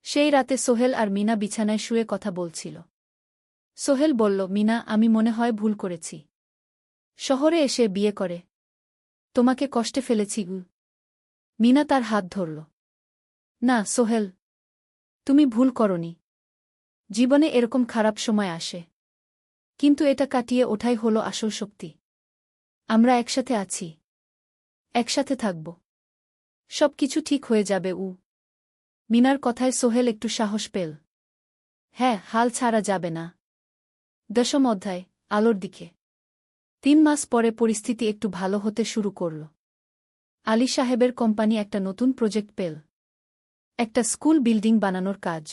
সেই রাতে সোহেল আর মিনা বিছানায় শুয়ে কথা বলছিল। সোহেল বলল, মিনা, আমি মনে হয় ভুল করেছি। শহরে এসে বিয়ে করে তোমাকে কষ্টে ফেলেছি গু। মিনা তার হাত ধরল। না সোহেল, তুমি ভুল করনি। জীবনে এরকম খারাপ সময় আসে, কিন্তু এটা কাটিয়ে ওঠাই হলো আসল শক্তি। আমরা একসাথে আছি, একসাথে থাকব, সব কিছু ঠিক হয়ে যাবে। মিনার কথায় সোহেল একটু সাহস পেল। হ্যাঁ, হাল ছাড়া যাবে না। 10ম অধ্যায়, আলোর দিকে। 3 মাস পরে পরিস্থিতি একটু ভালো হতে শুরু করল। আলী সাহেবের কোম্পানি একটা নতুন প্রজেক্ট পেল, একটা স্কুল বিল্ডিং বানানোর কাজ।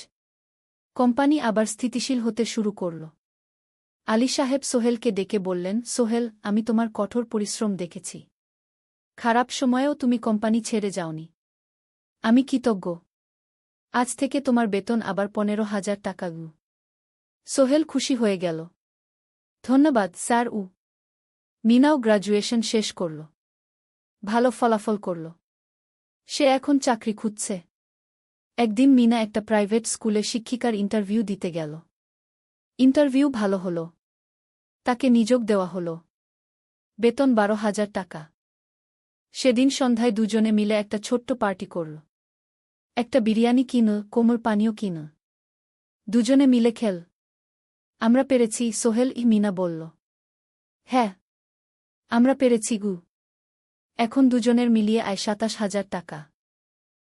কোম্পানি আবার স্থিতিশীল হতে শুরু করল। আলী সাহেব সোহেলকে ডেকে বললেন, সোহেল, আমি তোমার কঠোর পরিশ্রম দেখেছি। খারাপ সময়েও তুমি কোম্পানি ছেড়ে যাওনি। আমি কৃতজ্ঞ। আজ থেকে তোমার বেতন আবার 15,000 টাকা গু। সোহেল খুশি হয়ে গেল। ধন্যবাদ স্যার। মিনাও গ্রাজুয়েশন শেষ করল, ভালো ফলাফল করল। সে এখন চাকরি খুঁজছে। একদিন মিনা একটা প্রাইভেট স্কুলে শিক্ষিকার ইন্টারভিউ দিতে গেল। ইন্টারভিউ ভালো হল, তাকে নিযোগ দেওয়া হল। বেতন 12,000 টাকা। সেদিন সন্ধ্যায় দুজনে মিলে একটা ছোট্ট পার্টি করল। একটা বিরিয়ানি কিনল, কোমল পানীয় কিনল। দুজনে মিলে খেল। আমরা পেরেছি সোহেল, মিনা বলল। হ্যাঁ, আমরা পেরেছি গু। এখন দুজনের মিলিয়ে আয় 27,000 টাকা।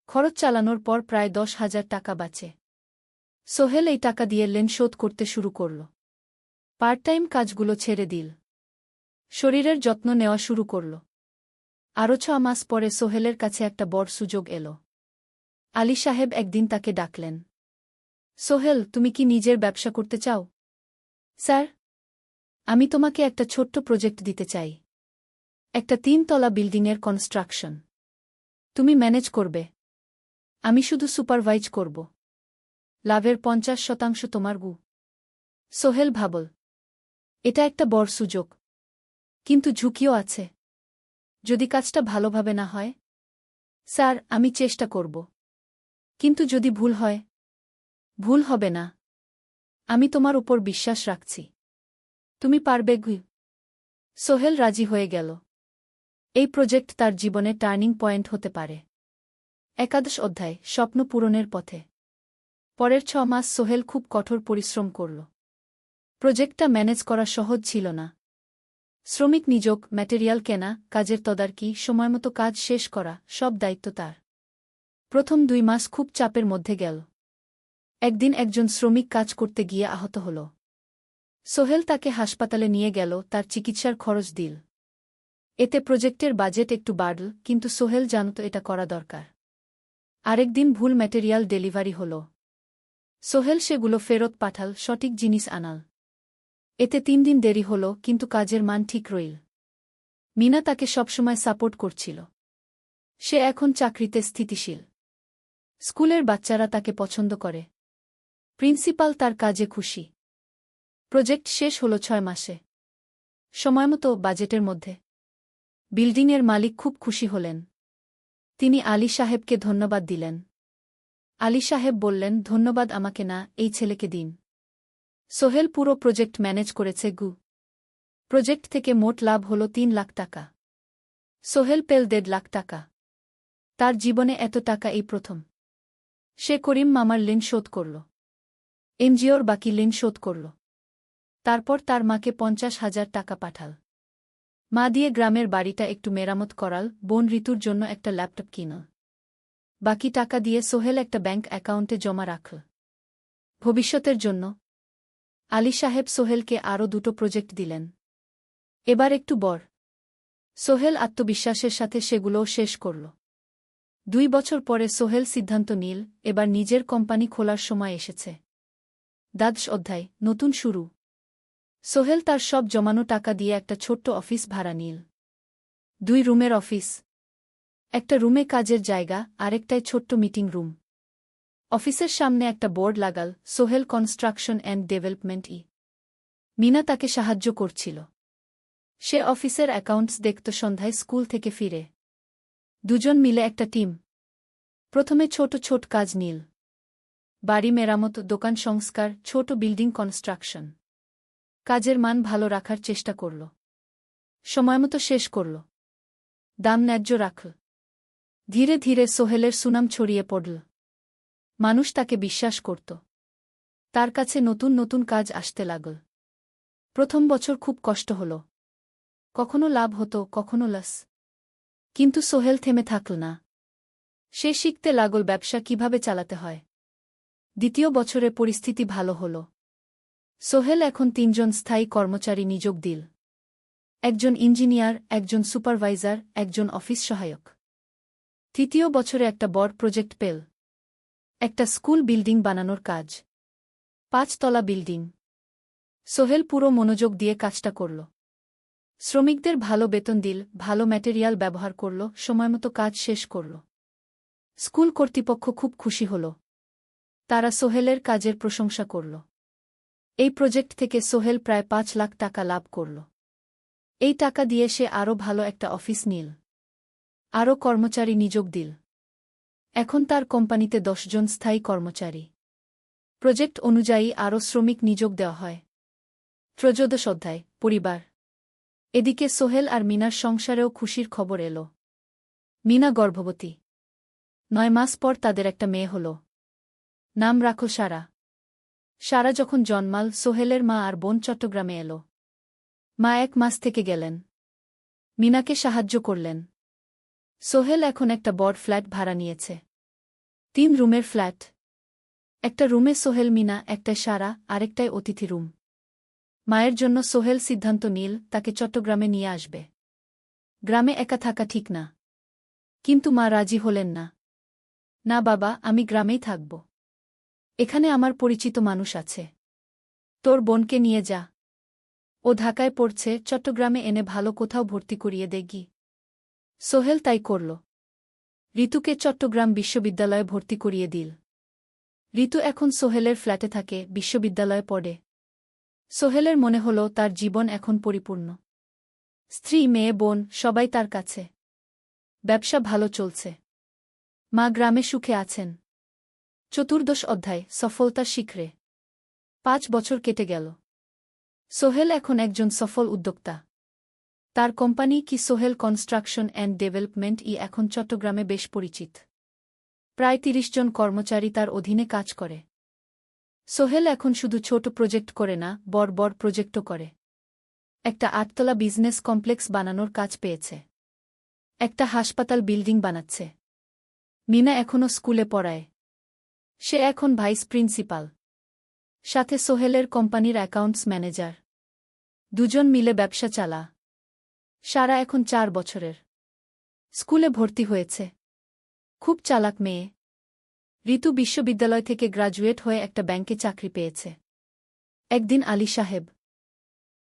খরচ চালানোর পর প্রায় 10,000 টাকা বাঁচে। সোহেল এই টাকা দিয়ে লোন শোধ করতে শুরু করল। পার্ট টাইম কাজগুলো ছেড়ে দিল। শরীরের যত্ন নেওয়া শুরু করল। আরও 6 মাস পরে সোহেলের কাছে একটা বড় সুযোগ এল। আলী সাহেব একদিন তাকে ডাকলেন। সোহেল, তুমি কি নিজের ব্যবসা করতে চাও? স্যার, আমি তোমাকে একটা ছোট্ট প্রজেক্ট দিতে চাই। একটা 3 তলা বিল্ডিংয়ের কনস্ট্রাকশন। তুমি ম্যানেজ করবে, আমি শুধু সুপারভাইজ করব। লাভের 50% তোমার গু। সোহেল ভাবল, এটা একটা বড় সুযোগ, কিন্তু ঝুঁকিও আছে। যদি কাজটা ভালোভাবে না হয়? স্যার, আমি চেষ্টা করব। কিন্তু যদি ভুল হয়? ভুল হবে না, আমি তোমার উপর বিশ্বাস রাখছি। তুমি পারবে গু। সোহেল রাজি হয়ে গেল। এই প্রজেক্ট তার জীবনে টার্নিং পয়েন্ট হতে পারে। 11 অধ্যায়, স্বপ্ন পূরণের পথে। পরের 6 মাস সোহেল খুব কঠোর পরিশ্রম করল। প্রজেক্টটা ম্যানেজ করা সহজ ছিল না। শ্রমিক নিযোগ, ম্যাটেরিয়াল কেনা, কাজের তদারকি, সময়মতো কাজ শেষ করা, সব দায়িত্ব তার। প্রথম 2 মাস খুব চাপের মধ্যে গেল। একদিন একজন শ্রমিক কাজ করতে গিয়ে আহত হল। সোহেল তাকে হাসপাতালে নিয়ে গেল, তার চিকিৎসার খরচ দিল। এতে প্রজেক্টের বাজেট একটু বাড়ল, কিন্তু সোহেল জানত এটা করা দরকার। আরেকদিন ভুল ম্যাটেরিয়াল ডেলিভারি হল। সোহেল সেগুলো ফেরত পাঠাল, সঠিক জিনিস আনাল। এতে 3 দিন দেরি হল, কিন্তু কাজের মান ঠিক রইল। মিনা তাকে সবসময় সাপোর্ট করছিল। সে এখন চাকরিতে স্থিতিশীল। স্কুলের বাচ্চারা তাকে পছন্দ করে। প্রিন্সিপাল তার কাজে খুশি। প্রজেক্ট শেষ হলো 6 মাসে। সময়মতো বাজেটের মধ্যে। বিল্ডিংয়ের মালিক খুব খুশি হলেন। তিনি আলী সাহেবকে ধন্যবাদ দিলেন। আলী সাহেব বললেন, ধন্যবাদ আমাকে না, এই ছেলেকে দিন। সোহেল পুরো প্রজেক্ট ম্যানেজ করেছে গু। প্রজেক্ট থেকে মোট লাভ হল 3 লাখ টাকা। সোহেল পেল 1.5 লাখ টাকা। তার জীবনে এত টাকা এই প্রথম। সে করিম মামার ঋণ শোধ করল। এনজিওর বাকি ঋণ শোধ করল। তারপর তার মাকে 50,000 টাকা পাঠাল। মা দিয়ে গ্রামের বাড়িটা একটু মেরামত করাল, বোন ঋতুর জন্য একটা ল্যাপটপ কিনল। বাকি টাকা দিয়ে সোহেল একটা ব্যাংক অ্যাকাউন্টে জমা রাখল ভবিষ্যতের জন্য। আলী সাহেব সোহেলকে আরও 2টো প্রজেক্ট দিলেন। এবার একটু বড়। সোহেল আত্মবিশ্বাসের সাথে সেগুলোও শেষ করল। 2 বছর পরে সোহেল সিদ্ধান্ত নিল, এবার নিজের কোম্পানি খোলার সময় এসেছে। দ্বাদশ অধ্যায়, নতুন শুরু। সোহেল তার সব জমানো টাকা দিয়ে একটা ছোট্ট অফিস ভাড়া নিল। 2 রুমের অফিস। একটা রুমে কাজের জায়গা, আরেকটায় ছোট্ট মিটিং রুম। অফিসের সামনে একটা বোর্ড লাগাল, সোহেল কনস্ট্রাকশন অ্যান্ড ডেভেলপমেন্ট ই। মিনা তাকে সাহায্য করছিল। সে অফিসের অ্যাকাউন্টস দেখত সন্ধ্যায় স্কুল থেকে ফিরে। 2জন মিলে একটা টিম। প্রথমে ছোট ছোট কাজ নিল। বাড়ি মেরামত, দোকান সংস্কার, ছোট বিল্ডিং কনস্ট্রাকশন। কাজের মান ভালো রাখার চেষ্টা করল। সময়মতো শেষ করল। দাম ন্যায্য রাখল। ধীরে ধীরে সোহেলের সুনাম ছড়িয়ে পড়ল। মানুষ তাকে বিশ্বাস করত। তার কাছে নতুন নতুন কাজ আসতে লাগল। প্রথম বছর খুব কষ্ট হল। কখনো লাভ হতো, কখনো লস। কিন্তু সোহেল থেমে থাকল না। সে শিখতে লাগল ব্যবসা কিভাবে চালাতে হয়। দ্বিতীয় বছরে পরিস্থিতি ভালো হল। সোহেল এখন 3জন স্থায়ী কর্মচারী নিয়োগ দিল। একজন ইঞ্জিনিয়ার, একজন সুপারভাইজার, একজন অফিস সহায়ক। তৃতীয় বছরে একটা বড় প্রজেক্ট পেল। একটা স্কুল বিল্ডিং বানানোর কাজ। 5 তলা বিল্ডিং। সোহেল পুরো মনোযোগ দিয়ে কাজটা করল। শ্রমিকদের ভালো বেতন দিল, ভালো ম্যাটেরিয়াল ব্যবহার করল, সময়মতো কাজ শেষ করল। স্কুল কর্তৃপক্ষ খুব খুশি হল। তারা সোহেলের কাজের প্রশংসা করল। এই প্রজেক্ট থেকে সোহেল প্রায় 5 লাখ টাকা লাভ করল। এই টাকা দিয়ে সে আরও ভালো একটা অফিস নিল। আরও কর্মচারী নিয়োগ দিল। এখন তার কোম্পানিতে 10 জন স্থায়ী কর্মচারী। প্রজেক্ট অনুযায়ী আরও শ্রমিক নিয়োগ দেওয়া হয়। ত্রয়োদশ অধ্যায়, পরিবার। এদিকে সোহেল আর মিনার সংসারেও খুশির খবর এল। মিনা গর্ভবতী। 9 মাস পর তাদের একটা মেয়ে হল। নাম রাখল সারা। সারা যখন জন্মাল, সোহেলের মা আর বোন চট্টগ্রামে এল। মা 1 মাস থেকে গেলেন। মিনাকে সাহায্য করলেন। সোহেল এখন একটা বড় ফ্ল্যাট ভাড়া নিয়েছে। 3 রুমের ফ্ল্যাট। একটা রুমে সোহেল, মিনা, একটায় সারা, আরেকটায় অতিথি রুম। মায়ের জন্য সোহেল সিদ্ধান্ত নিল তাকে চট্টগ্রামে নিয়ে আসবে। গ্রামে একা থাকা ঠিক না। কিন্তু মা রাজি হলেন না। না বাবা, আমি গ্রামেই থাকব। এখানে আমার পরিচিত মানুষ আছে। তোর বোনকে নিয়ে যা। ও ঢাকায় পড়ছে, চট্টগ্রামে এনে ভালো কোথাও ভর্তি করিয়ে দেগি। সোহেল তাই করল। ঋতুকে চট্টগ্রাম বিশ্ববিদ্যালয়ে ভর্তি করিয়ে দিল। ঋতু এখন সোহেলের ফ্ল্যাটে থাকে, বিশ্ববিদ্যালয়ে পড়ে। সোহেলের মনে হল তার জীবন এখন পরিপূর্ণ। স্ত্রী, মেয়ে, বোন সবাই তার কাছে। ব্যবসা ভালো চলছে। মা গ্রামে সুখে আছেন। চতুর্দশ অধ্যায়, সফলতার শিখরে। 5 বছর কেটে গেল। সোহেল এখন একজন সফল উদ্যোক্তা। তার কোম্পানি কি সোহেল কনস্ট্রাকশন অ্যান্ড ডেভেলপমেন্ট ই এখন চট্টগ্রামে বেশ পরিচিত। প্রায় 30 জন কর্মচারী তার অধীনে কাজ করে। সোহেল এখন শুধু ছোট প্রজেক্ট করে না, বড় বড় প্রজেক্টও করে। একটা 8তলা বিজনেস কমপ্লেক্স বানানোর কাজ পেয়েছে। একটা হাসপাতাল বিল্ডিং বানাচ্ছে। মিনা এখনও স্কুলে পড়ায়। সে এখন ভাইস প্রিন্সিপাল। সাথে সোহেলের কোম্পানির অ্যাকাউন্টস ম্যানেজার। 2জন মিলে ব্যবসা চালা। সারা এখন 4 বছরের। স্কুলে ভর্তি হয়েছে। খুব চালাক মেয়ে। ঋতু বিশ্ববিদ্যালয় থেকে গ্রাজুয়েট হয়ে একটা ব্যাংকে চাকরি পেয়েছে। একদিন আলী সাহেব